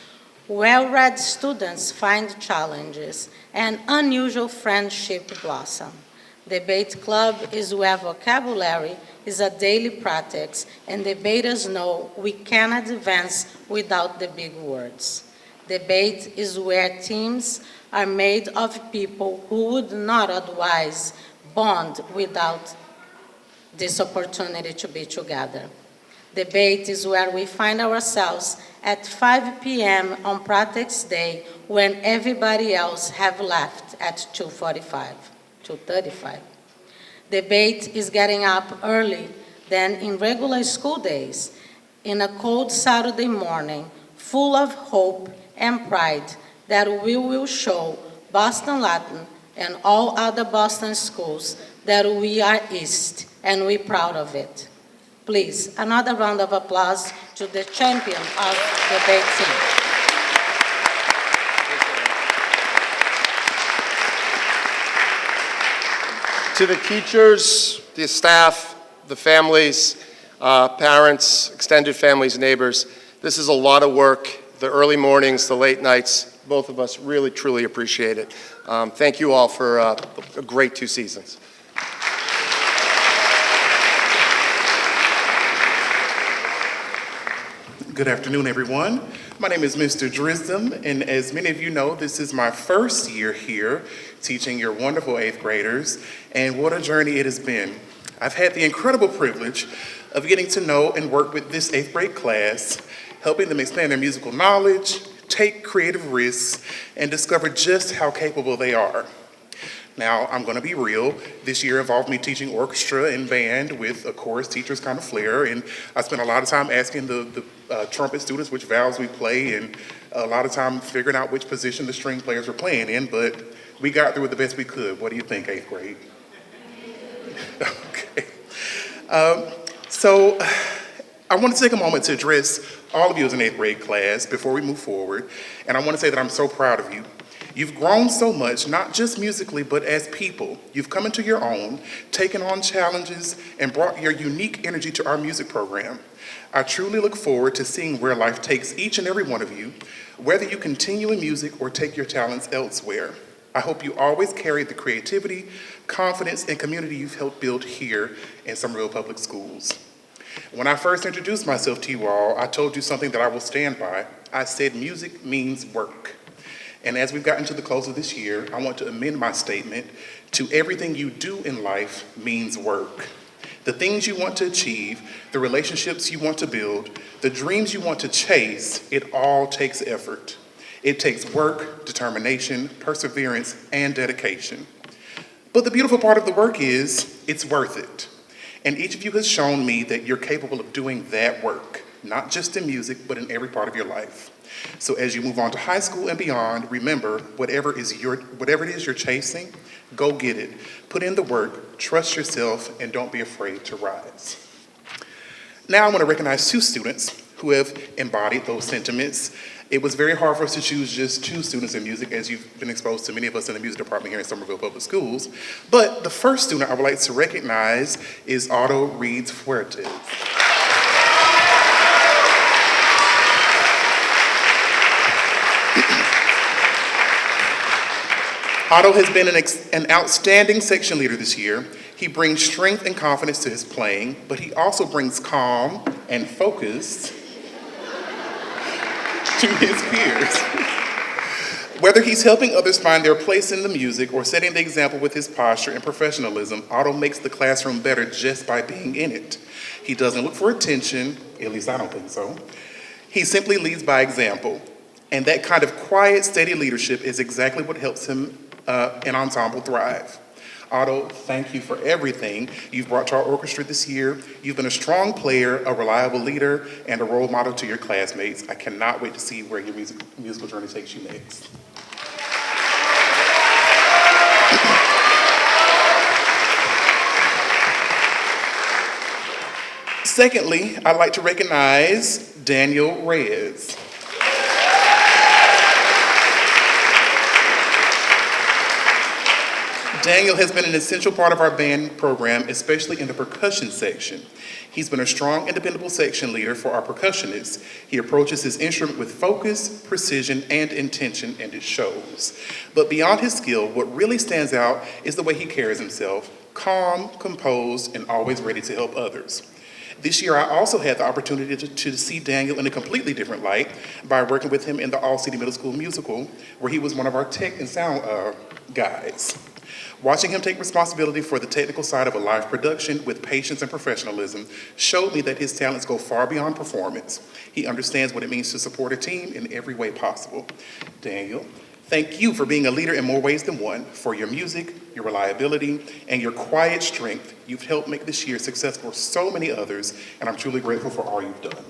well-read students find challenges, and unusual friendship blossom. Debate club is where vocabulary is a daily practice, and debaters know we cannot advance without the big words. Debate is where teams are made of people who would not otherwise bond without this opportunity to be together. Debate is where we find ourselves at 5 p.m. on practice day when everybody else have left at 2:35. Debate is getting up early than in regular school days, in a cold Saturday morning, full of hope and pride that we will show Boston Latin and all other Boston schools that we are East, and we're proud of it. Please, another round of applause to the champion of the debate team. To the teachers, the staff, the families, parents, extended families, neighbors, this is a lot of work. The early mornings, the late nights, both of us really, truly appreciate it. Thank you all for a great 2 seasons. Good afternoon, everyone. My name is Mr. Drisdom, and as many of you know, this is my first year here teaching your wonderful 8th graders, and what a journey it has been. I've had the incredible privilege of getting to know and work with this 8th grade class, helping them expand their musical knowledge, take creative risks, and discover just how capable they are. Now, I'm going to be real. This year involved me teaching orchestra and band with a chorus teacher's kind of flair, and I spent a lot of time asking the trumpet students which valves we play, and a lot of time figuring out which position the string players were playing in, but we got through it the best we could. What do you think, 8th grade? Okay. So I want to take a moment to address all of you as an 8th grade class before we move forward, and I want to say that I'm so proud of you. You've grown so much, not just musically, but as people. You've come into your own, taken on challenges, and brought your unique energy to our music program. I truly look forward to seeing where life takes each and every one of you, whether you continue in music or take your talents elsewhere. I hope you always carry the creativity, confidence, and community you've helped build here in Somerville Public Schools. When I first introduced myself to you all, I told you something that I will stand by. I said music means work. And as we've gotten to the close of this year, I want to amend my statement to everything you do in life means work. The things you want to achieve, the relationships you want to build, the dreams you want to chase, it all takes effort. It takes work, determination, perseverance, and dedication. But the beautiful part of the work is it's worth it. And each of you has shown me that you're capable of doing that work, not just in music, but in every part of your life. So as you move on to high school and beyond, remember, whatever it is you're chasing, go get it. Put in the work, trust yourself, and don't be afraid to rise. Now I want to recognize 2 students who have embodied those sentiments. It was very hard for us to choose just 2 students in music, as you've been exposed to many of us in the music department here in Somerville Public Schools. But the first student I would like to recognize is Otto Reeds Fuertes. Otto has been an outstanding section leader this year. He brings strength and confidence to his playing, but he also brings calm and focus to his peers. Whether he's helping others find their place in the music or setting the example with his posture and professionalism, Otto makes the classroom better just by being in it. He doesn't look for attention, at least I don't think so. He simply leads by example. And that kind of quiet, steady leadership is exactly what helps him and ensemble thrive. Otto, thank you for everything you've brought to our orchestra this year. You've been a strong player, a reliable leader, and a role model to your classmates. I cannot wait to see where your musical journey takes you next. Secondly, I'd like to recognize Daniel Reyes. Daniel has been an essential part of our band program, especially in the percussion section. He's been a strong and dependable section leader for our percussionists. He approaches his instrument with focus, precision, and intention, and it shows. But beyond his skill, what really stands out is the way he carries himself, calm, composed, and always ready to help others. This year, I also had the opportunity to see Daniel in a completely different light by working with him in the All-City Middle School musical, where he was one of our tech and sound guys. Watching him take responsibility for the technical side of a live production with patience and professionalism showed me that his talents go far beyond performance. He understands what it means to support a team in every way possible. Daniel, thank you for being a leader in more ways than one, for your music, your reliability, and your quiet strength. You've helped make this year successful for so many others, and I'm truly grateful for all you've done.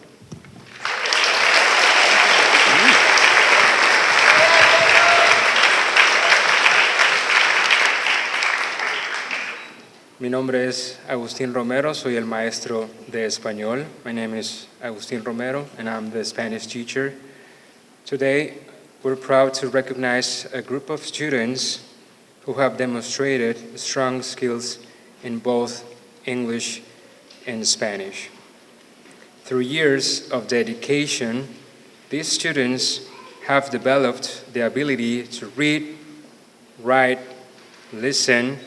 Mi nombre es Agustín Romero, soy el maestro de español. My name is Agustín Romero, and I'm the Spanish teacher. Today, we're proud to recognize a group of students who have demonstrated strong skills in both English and Spanish. Through years of dedication, these students have developed the ability to read, write, listen,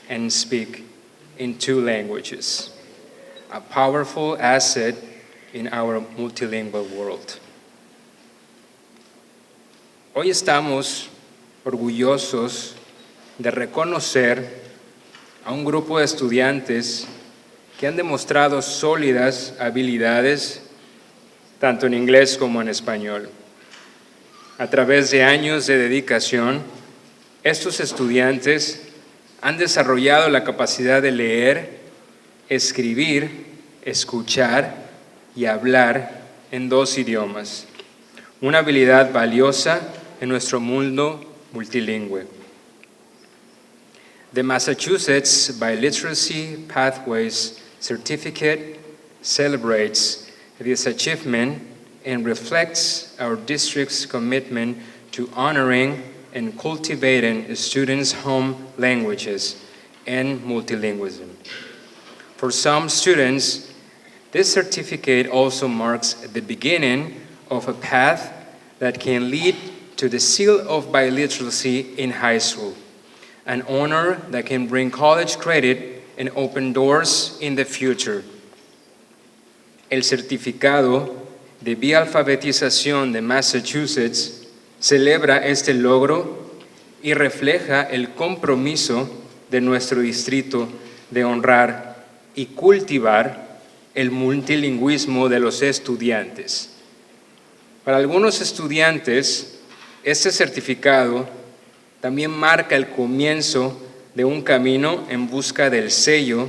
and speak in 2 languages, a powerful asset in our multilingual world. Hoy estamos orgullosos de reconocer a un grupo de estudiantes que han demostrado sólidas habilidades tanto en inglés como en español. A través de años de dedicación, estos estudiantes han desarrollado la capacidad de leer, escribir, escuchar y hablar en 2 idiomas, una habilidad valiosa en nuestro mundo multilingüe. The Massachusetts Biliteracy Pathways Certificate celebrates this achievement and reflects our district's commitment to honoring and cultivating students' home languages and multilingualism. For some students, this certificate also marks the beginning of a path that can lead to the seal of biliteracy in high school, an honor that can bring college credit and open doors in the future. El certificado de bialfabetización de Massachusetts celebra este logro y refleja el compromiso de nuestro distrito de honrar y cultivar el multilingüismo de los estudiantes. Para algunos estudiantes, este certificado también marca el comienzo de un camino en busca del sello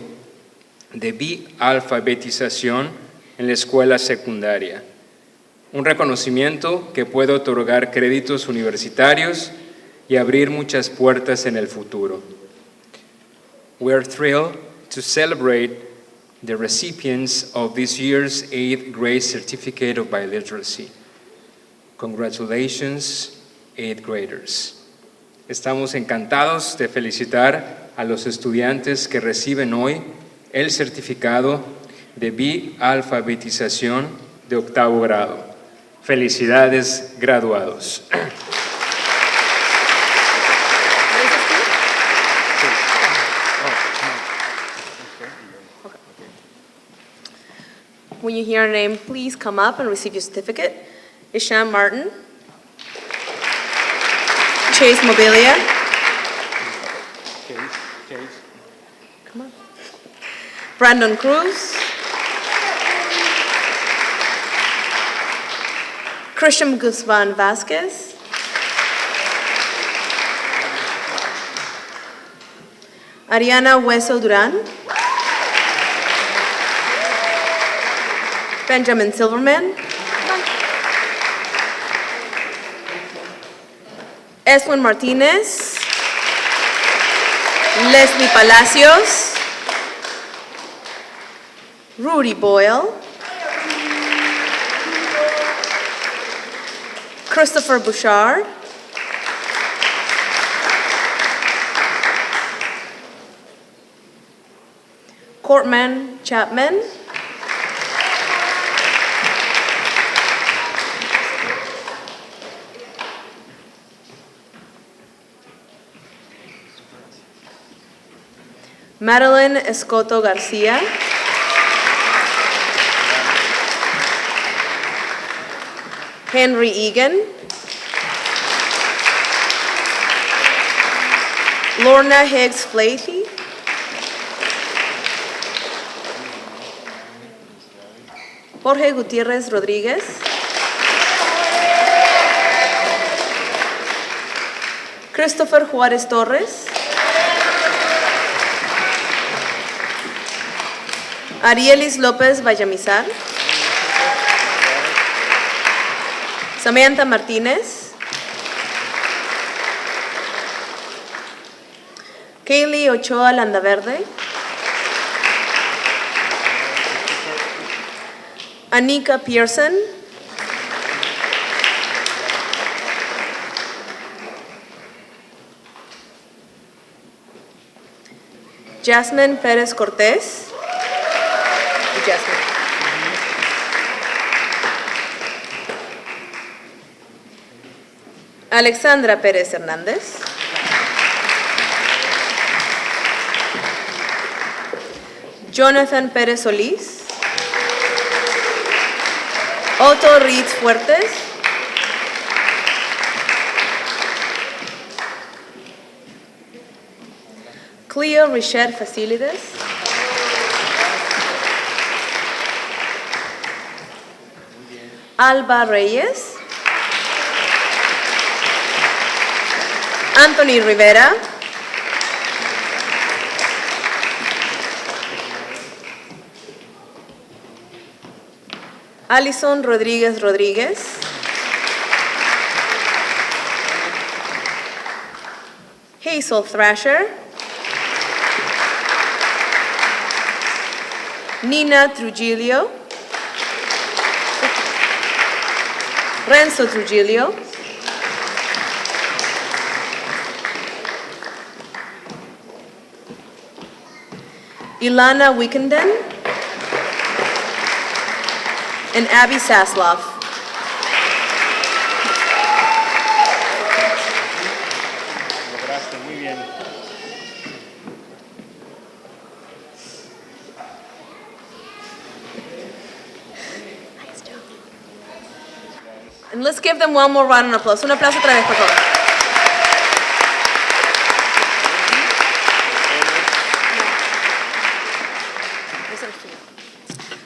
de bialfabetización en la escuela secundaria, un reconocimiento que puede otorgar créditos universitarios y abrir muchas puertas en el futuro. We are thrilled to celebrate the recipients of this year's 8th grade Certificate of Biliteracy. Congratulations, 8th graders. Estamos encantados de felicitar a los estudiantes que reciben hoy el certificado de bialfabetización de 8º grado. Felicidades, graduados. When you hear a name, please come up and receive your certificate. Isham Martin, Chase Mobilia, come on. Brandon Cruz, Christian Guzman Vasquez, Ariana Hueso Duran, Benjamin Silverman, Eswin Martinez, Leslie Palacios, Rudy Boyle, Christopher Bouchard, Courtman Chapman, Madeline Escoto Garcia, Henry Egan, Lorna Higgs Flaherty, Jorge Gutierrez Rodríguez, Christopher Juárez Torres, Arielis López Vallamizar, Samantha Martínez, Kaylee Ochoa Landaverde, Anika Pearson, Jasmine Pérez Cortés, Alexandra Pérez Hernández, Jonathan Pérez Solís, Otto Reed Fuertes, Cleo Richard Facilides, Alba Reyes, Anthony Rivera, Alison Rodríguez Rodríguez. Hazel Thrasher. Nina Trujillo. Renzo Trujillo. Ilana Wickenden. And Abby Sasloff. And let's give them one more round of applause. Un aplauso otra vez, por favor.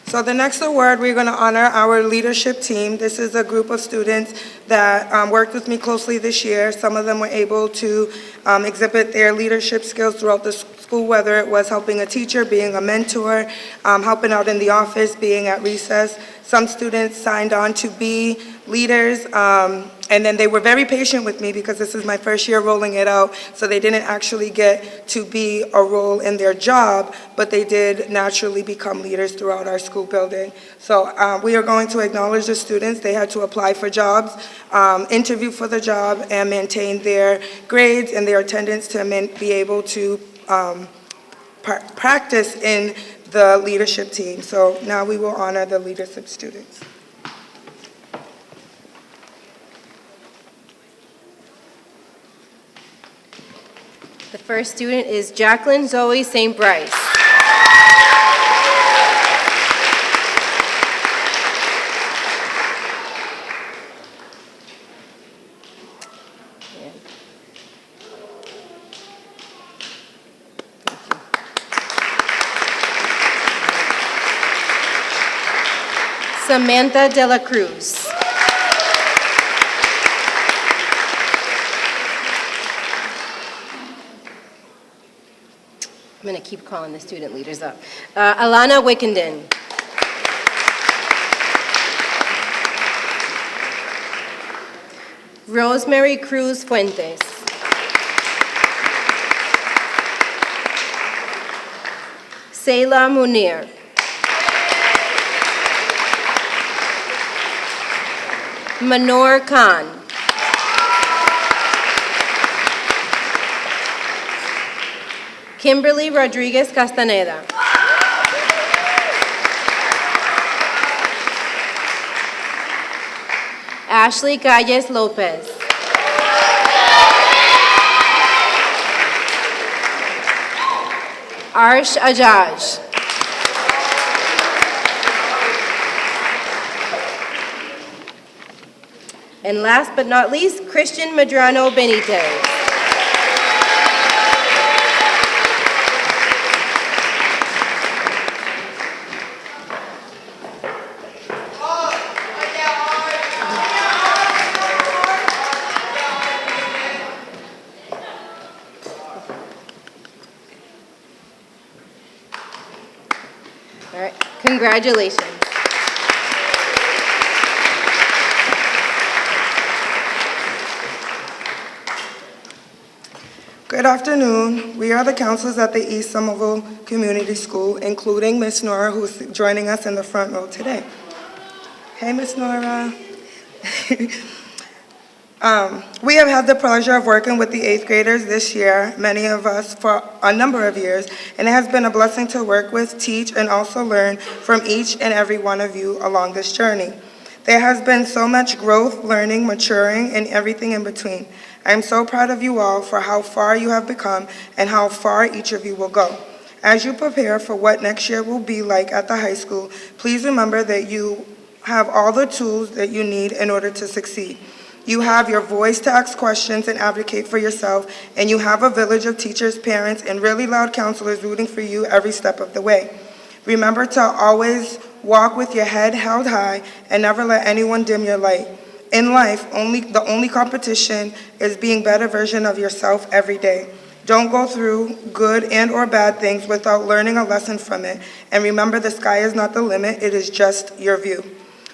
So the next award, we're going to honor our leadership team. This is a group of students that worked with me closely this year. Some of them were able to exhibit their leadership skills throughout the school, whether it was helping a teacher, being a mentor, helping out in the office, being at recess. Some students signed on to be leaders, and then they were very patient with me because this is my first year rolling it out, so they didn't actually get to be a role in their job, but they did naturally become leaders throughout our school building. So we are going to acknowledge the students. They had to apply for jobs, interview for the job, and maintain their grades and their attendance to be able to practice in the leadership team. So now we will honor the leadership students. The first student is Jacqueline Zoe St. Bryce. Samantha De La Cruz. I'm going to keep calling the student leaders up. Alana Wickenden. Rosemary Cruz Fuentes. Sayla Munir. Manor Khan. Kimberly Rodriguez Castaneda. Ashley Calles Lopez. Arsh Ajaj. And last but not least, Christian Medrano Benitez. All right, congratulations. Good afternoon. We are the counselors at the East Somerville Community School, including Miss Nora, who's joining us in the front row today. Hey, Miss Nora. We have had the pleasure of working with the 8th graders this year, many of us for a number of years, and it has been a blessing to work with, teach, and also learn from each and every one of you along this journey. There has been so much growth, learning, maturing, and everything in between. I am so proud of you all for how far you have become and how far each of you will go. As you prepare for what next year will be like at the high school, please remember that you have all the tools that you need in order to succeed. You have your voice to ask questions and advocate for yourself, and you have a village of teachers, parents, and really loud counselors rooting for you every step of the way. Remember to always walk with your head held high and never let anyone dim your light. In life, the only competition is being a better version of yourself every day. Don't go through good and or bad things without learning a lesson from it. And remember, the sky is not the limit, it is just your view.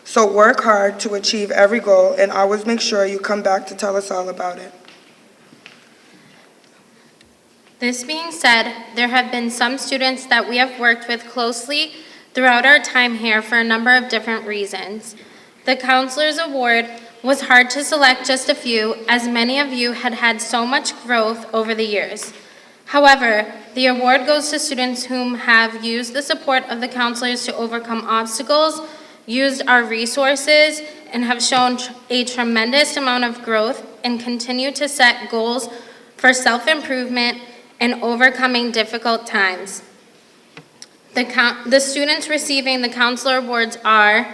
So work hard to achieve every goal and always make sure you come back to tell us all about it. This being said, there have been some students that we have worked with closely throughout our time here for a number of different reasons. The Counselor's Award was hard to select just a few, as many of you had had so much growth over the years. However, the award goes to students whom have used the support of the counselors to overcome obstacles, used our resources, and have shown a tremendous amount of growth and continue to set goals for self-improvement and overcoming difficult times. The students receiving the Counselor Awards are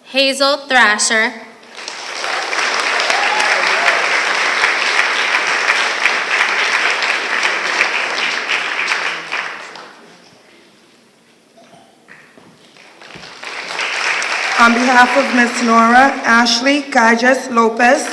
Hazel Thrasher, On behalf of Ms. Nora Ashley Calles Lopez,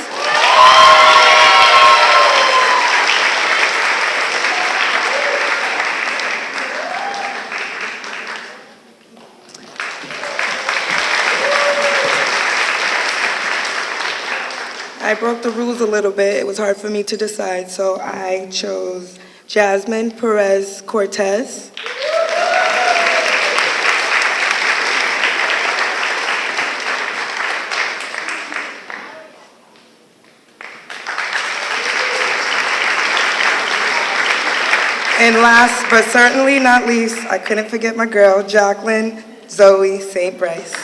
I broke the rules a little bit. It was hard for me to decide, so I chose Jasmine Perez Cortez. And last but certainly not least, I couldn't forget my girl, Jacqueline Zoe St. Bryce.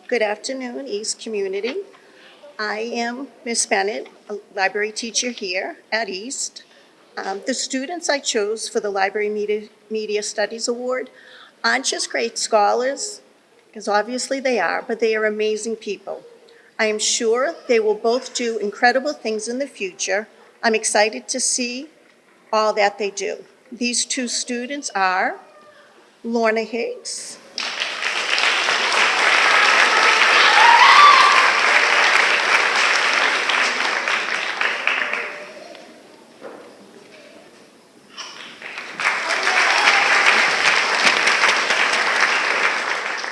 Good afternoon, East Community. I am Ms. Bennett, a library teacher here at East. The students I chose for the Library Media Studies Award aren't just great scholars, because obviously they are, but they are amazing people. I am sure they will both do incredible things in the future. I'm excited to see all that they do. These two students are Lorna Higgs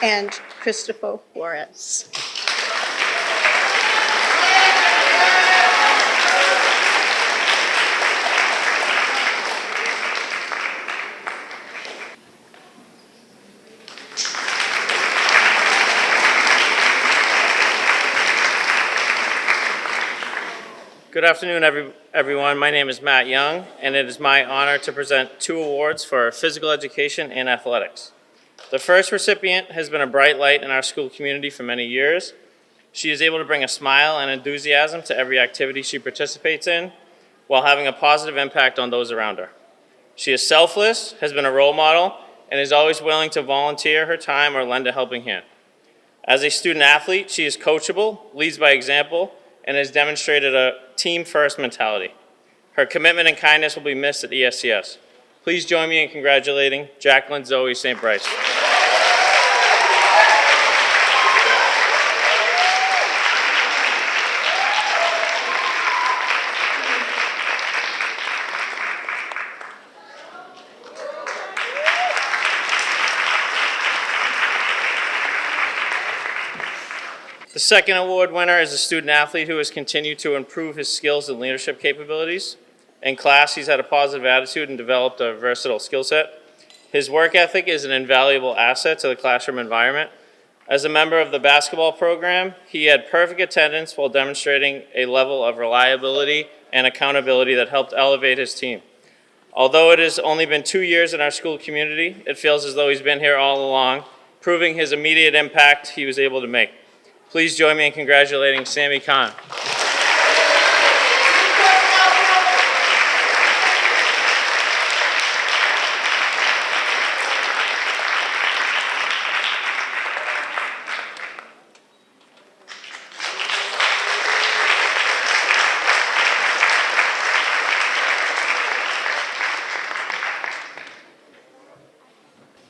and Christopher Juarez. Good afternoon, everyone. My name is Matt Young, and it is my honor to present 2 awards for physical education and athletics. The first recipient has been a bright light in our school community for many years. She is able to bring a smile and enthusiasm to every activity she participates in, while having a positive impact on those around her. She is selfless, has been a role model, and is always willing to volunteer her time or lend a helping hand. As a student athlete, she is coachable, leads by example, and has demonstrated a team-first mentality. Her commitment and kindness will be missed at ESCS. Please join me in congratulating Jacqueline Zoe St. Bryce. The second award winner is a student athlete who has continued to improve his skills and leadership capabilities. In class, he's had a positive attitude and developed a versatile skill set. His work ethic is an invaluable asset to the classroom environment. As a member of the basketball program, he had perfect attendance while demonstrating a level of reliability and accountability that helped elevate his team. Although it has only been 2 years in our school community, it feels as though he's been here all along, proving his immediate impact he was able to make. Please join me in congratulating Sammy Khan.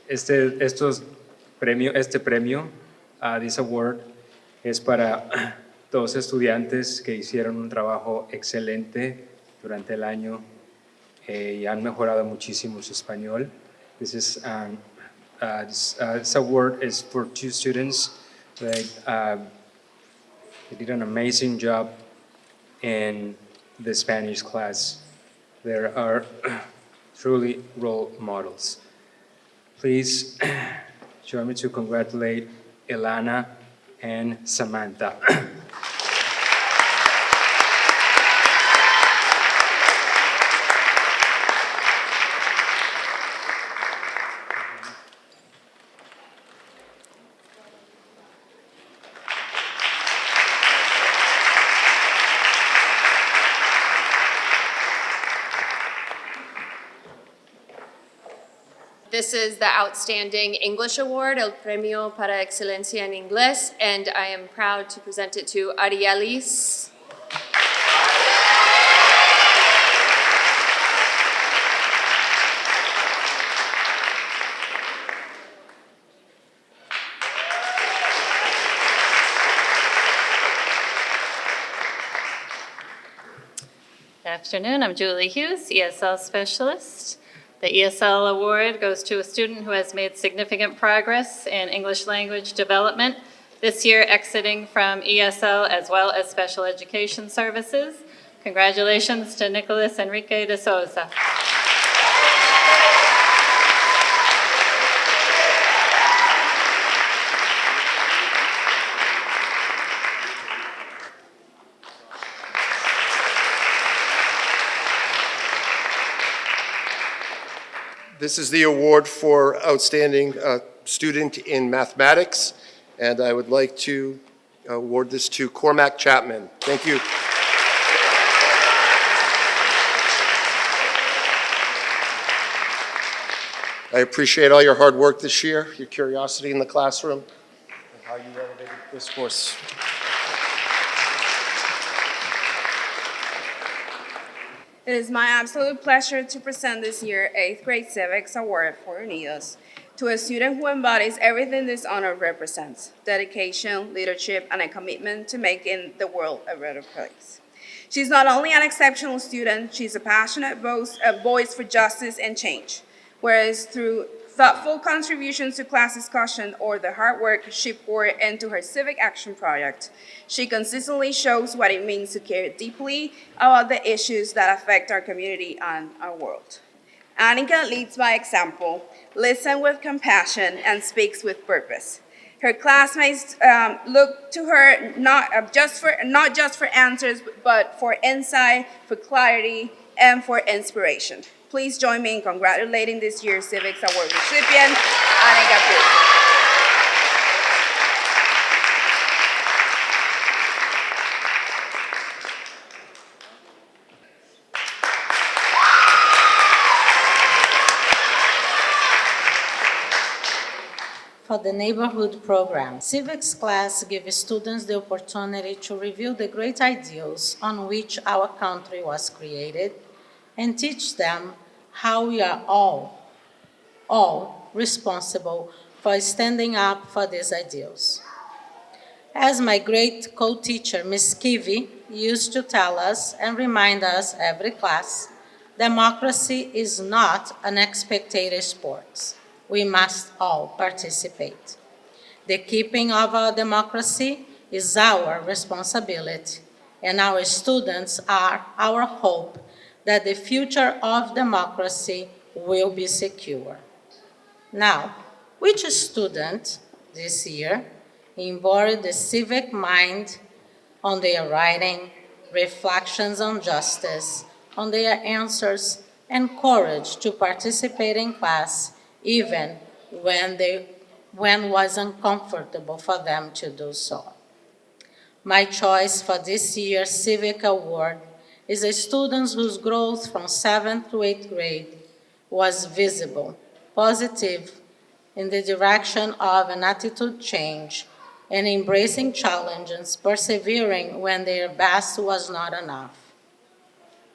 Este premio This award es para dos estudiantes que hicieron un trabajo excelente durante el año y han mejorado muchísimo su español. This award is for two students that they did an amazing job in the Spanish class. They are truly role models. Please join me to congratulate Ilana and Samantha. This is the Outstanding English Award, El Premio para Excelencia en Inglés, and I am proud to present it to Arielis. Good afternoon, I'm Julie Hughes, ESL Specialist. The ESL Award goes to a student who has made significant progress in English language development, this year exiting from ESL as well as Special Education Services. Congratulations to Nicholas Enrique de Souza. This is the award for outstanding student in mathematics, and I would like to award this to Cormac Chapman. Thank you. I appreciate all your hard work this year, your curiosity in the classroom, and how you elevated this course. It is my absolute pleasure to present this year's 8th grade Civics Award for Unidos to a student who embodies everything this honor represents: dedication, leadership, and a commitment to making the world a better place. She's not only an exceptional student, she's a passionate voice for justice and change, whereas through thoughtful contributions to class discussion or the hard work she poured into her civic action project, she consistently shows what it means to care deeply about the issues that affect our community and our world. Annika leads by example, listens with compassion, and speaks with purpose. Her classmates look to her not just for answers, but for insight, for clarity, and for inspiration. Please join me in congratulating this year's Civics Award recipient, Annika Pearson. For the neighborhood program, civics class gives students the opportunity to review the great ideals on which our country was created and teach them how we are all responsible for standing up for these ideals. As my great co-teacher, Ms. Kivi, used to tell us and remind us every class, democracy is not an spectator sport. We must all participate. The keeping of our democracy is our responsibility, and our students are our hope that the future of democracy will be secure. Now, which student this year embodied the civic mind on their writing, reflections on justice, on their answers, and courage to participate in class even when was uncomfortable for them to do so? My choice for this year's Civic Award is a student whose growth from 7th to 8th grade was visible, positive, in the direction of an attitude change, and embracing challenges, persevering when their best was not enough.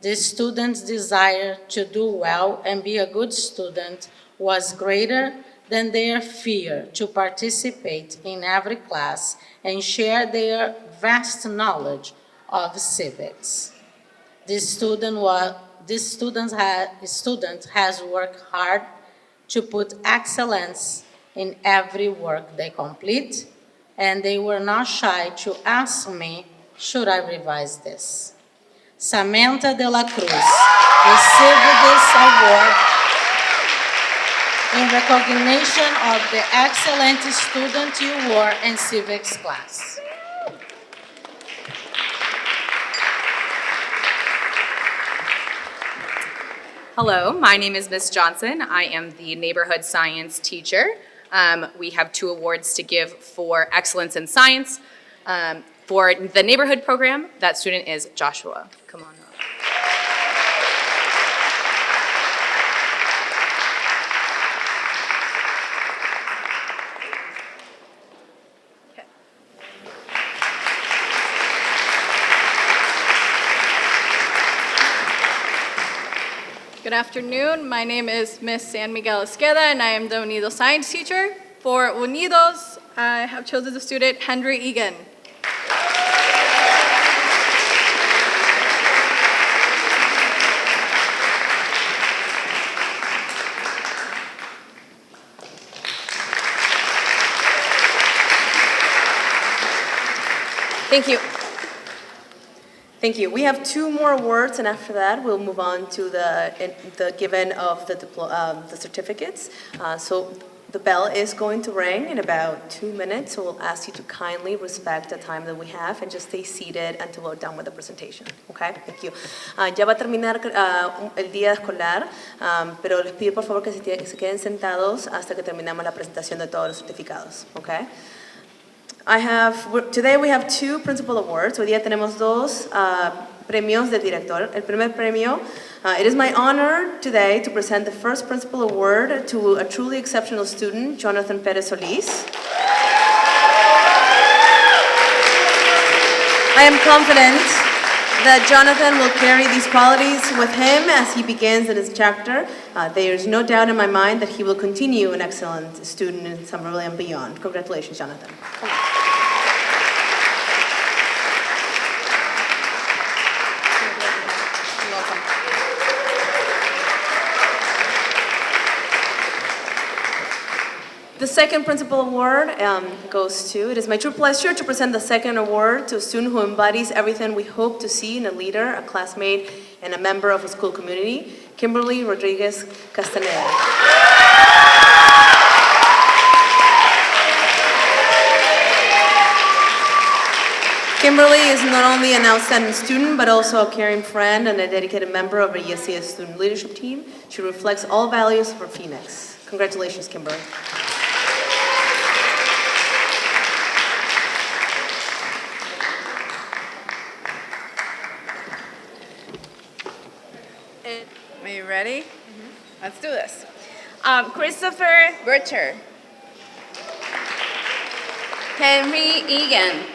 This student's desire to do well and be a good student was greater than their fear to participate in every class and share their vast knowledge of civics. This student has worked hard to put excellence in every work they complete, and they were not shy to ask me, should I revise this? Samantha de la Cruz received this award in recognition of the excellent student you were in civics class. Hello, my name is Ms. Johnson. I am the neighborhood science teacher. We have 2 awards to give for excellence in science. For the neighborhood program, that student is Joshua. Come on up. Good afternoon. My name is Ms. San Miguel Esqueda, and I am the Unidos science teacher. For Unidos, I have chosen the student Henry Egan. Thank you. Thank you. We have 2 more awards, and after that, we'll move on to the giving of the certificates. So the bell is going to ring in about 2 minutes, so we'll ask you to kindly respect the time that we have and just stay seated until we're done with the presentation. Okay? Thank you. Ya va a terminar el día escolar, pero les pido por favor que se queden sentados hasta que terminemos la presentación de todos los certificados. Okay? Today we have 2 principal awards. Hoy día tenemos 2 premios del director. El primer premio, it is my honor today to present the first principal award to a truly exceptional student, Jonathan Perez Solis. I am confident that Jonathan will carry these qualities with him as he begins in his chapter. There is no doubt in my mind that he will continue an excellent student in Somerville and beyond. Congratulations, Jonathan. The second principal award goes to, it is my true pleasure to present the second award to a student who embodies everything we hope to see in a leader, a classmate, and a member of a school community, Kimberly Rodriguez Castaneda. Kimberly is not only an outstanding student, but also a caring friend and a dedicated member of our ESCS student leadership team. She reflects all values of our Phoenix. Congratulations, Kimberly. Are you ready? Let's do this. Christopher Butcher. Henry Egan.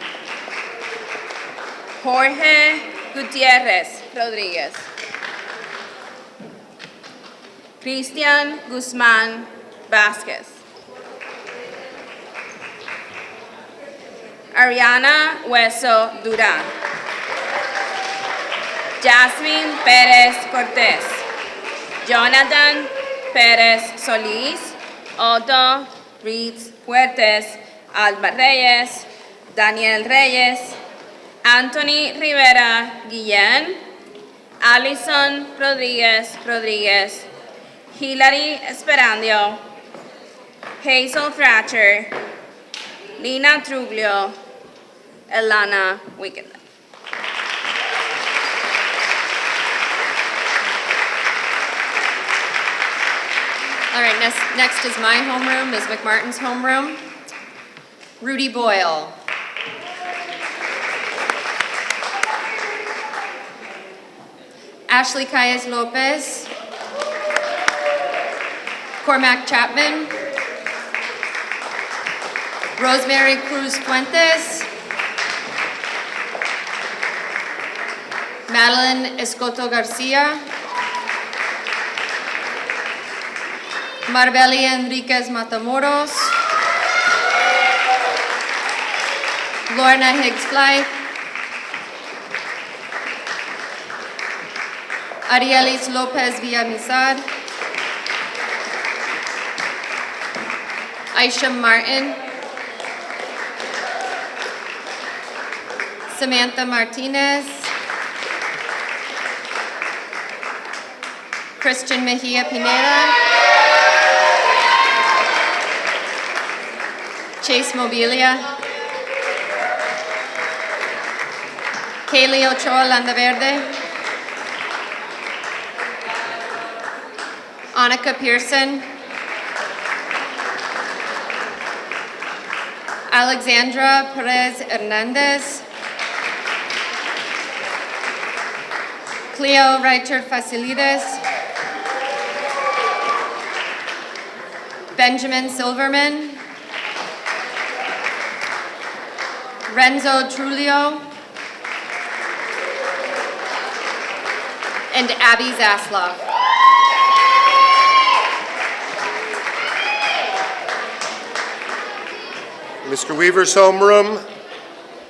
Jorge Gutierrez Rodriguez. Cristian Guzman Vasquez. Ariana Hueso Durán. Jasmine Pérez Cortés. Jonathan Pérez Solís. Otto Reeds Fuertes. Alba Reyes. Daniel Reyes. Anthony Rivera Guillén. Alison Rodríguez Rodríguez. Hilary Esperandio. Hazel Thrasher. Lina Truglio. Elana Wickenden. All right, next is my homeroom, Ms. McMartin's homeroom. Rudy Boyle. Ashley Calles Lopez. Cormac Chapman. Rosemary Cruz Fuentes. Madeline Escoto Garcia. Marbeli Enriquez Matamoros, Lorna Higgs Blythe, Arielis Lopez Villamizar, Aisha Martin, Samantha Martinez, Christian Mejia Pineda, Chase Mobilia, Kaylee Ochoa Landaverde, Annika Pearson, Alexandra Perez Hernandez, Cleo Reichert Facilides, Benjamin Silverman, Renzo Trulio, and Abby Zaslav. Mr. Weaver's homeroom,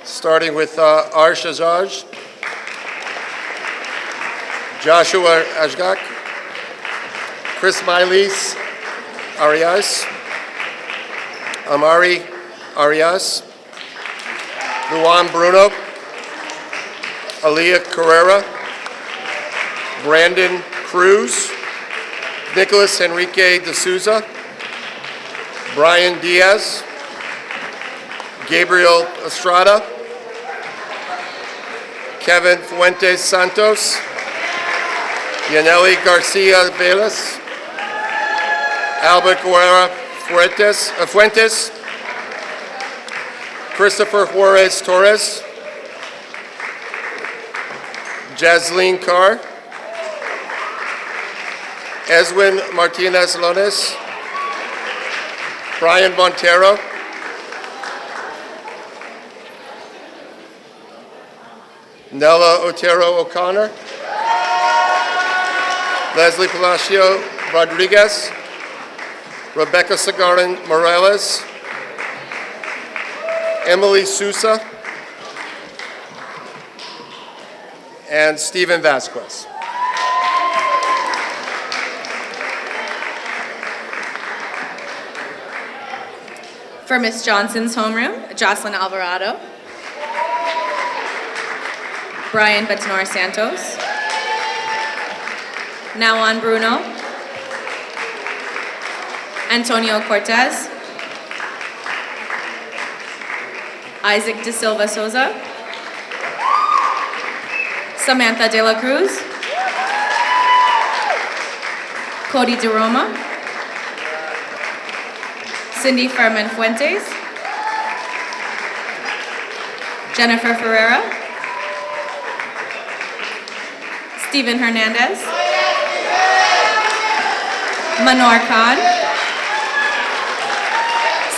starting with Arsh Azaj, Joshua Ashgak, Chris Miles Arias, Amari Arias, Luan Bruno, Aaliyah Carrera, Brandon Cruz, Nicholas Enrique de Souza, Brian Diaz, Gabriel Estrada, Kevin Fuentes Santos, Yaneli Garcia Velas, Albert Guerra Fuentes, Christopher Juarez Torres, Jasleen Carr, Eswin Martinez Lones, Brian Montero, Nella Otero O'Connor, Leslie Palacio Rodriguez, Rebecca Sagarin Morales, Emily Sousa, and Stephen Vasquez. For Ms. Johnson's homeroom, Jocelyn Alvarado, Brian Betanor Santos, Nawan Bruno, Antonio Cortez, Isaac De Silva Souza, Samantha De La Cruz, Cody DeRoma, Cindy Furman Fuentes, Jennifer Ferreira, Stephen Hernandez, Manor Khan,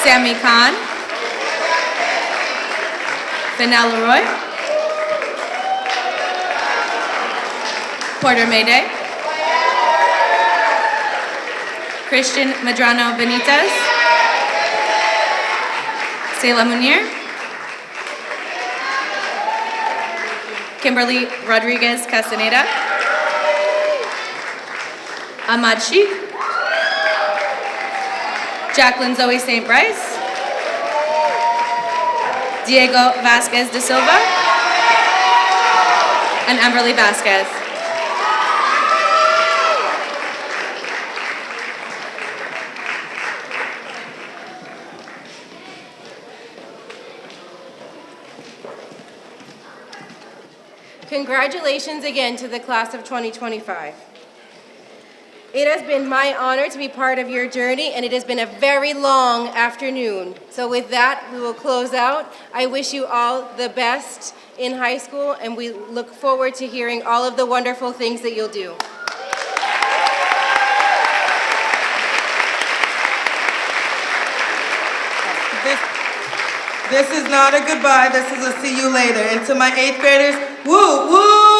Sammy Khan, Fennell Leroy, Porter Mayday, Christian Medrano Benitez, Sayla Munir, Kimberly Rodriguez Castaneda, Ahmad Sheikh, Jacqueline Zoe St. Bryce, Diego Vasquez de Silva, and Amberly Vasquez. Congratulations again to the class of 2025. It has been my honor to be part of your journey, and it has been a very long afternoon. So with that, we will close out. I wish you all the best in high school, and we look forward to hearing all of the wonderful things that you'll do. This is not a goodbye, this is a see you later. And to my 8th graders, woo, woo!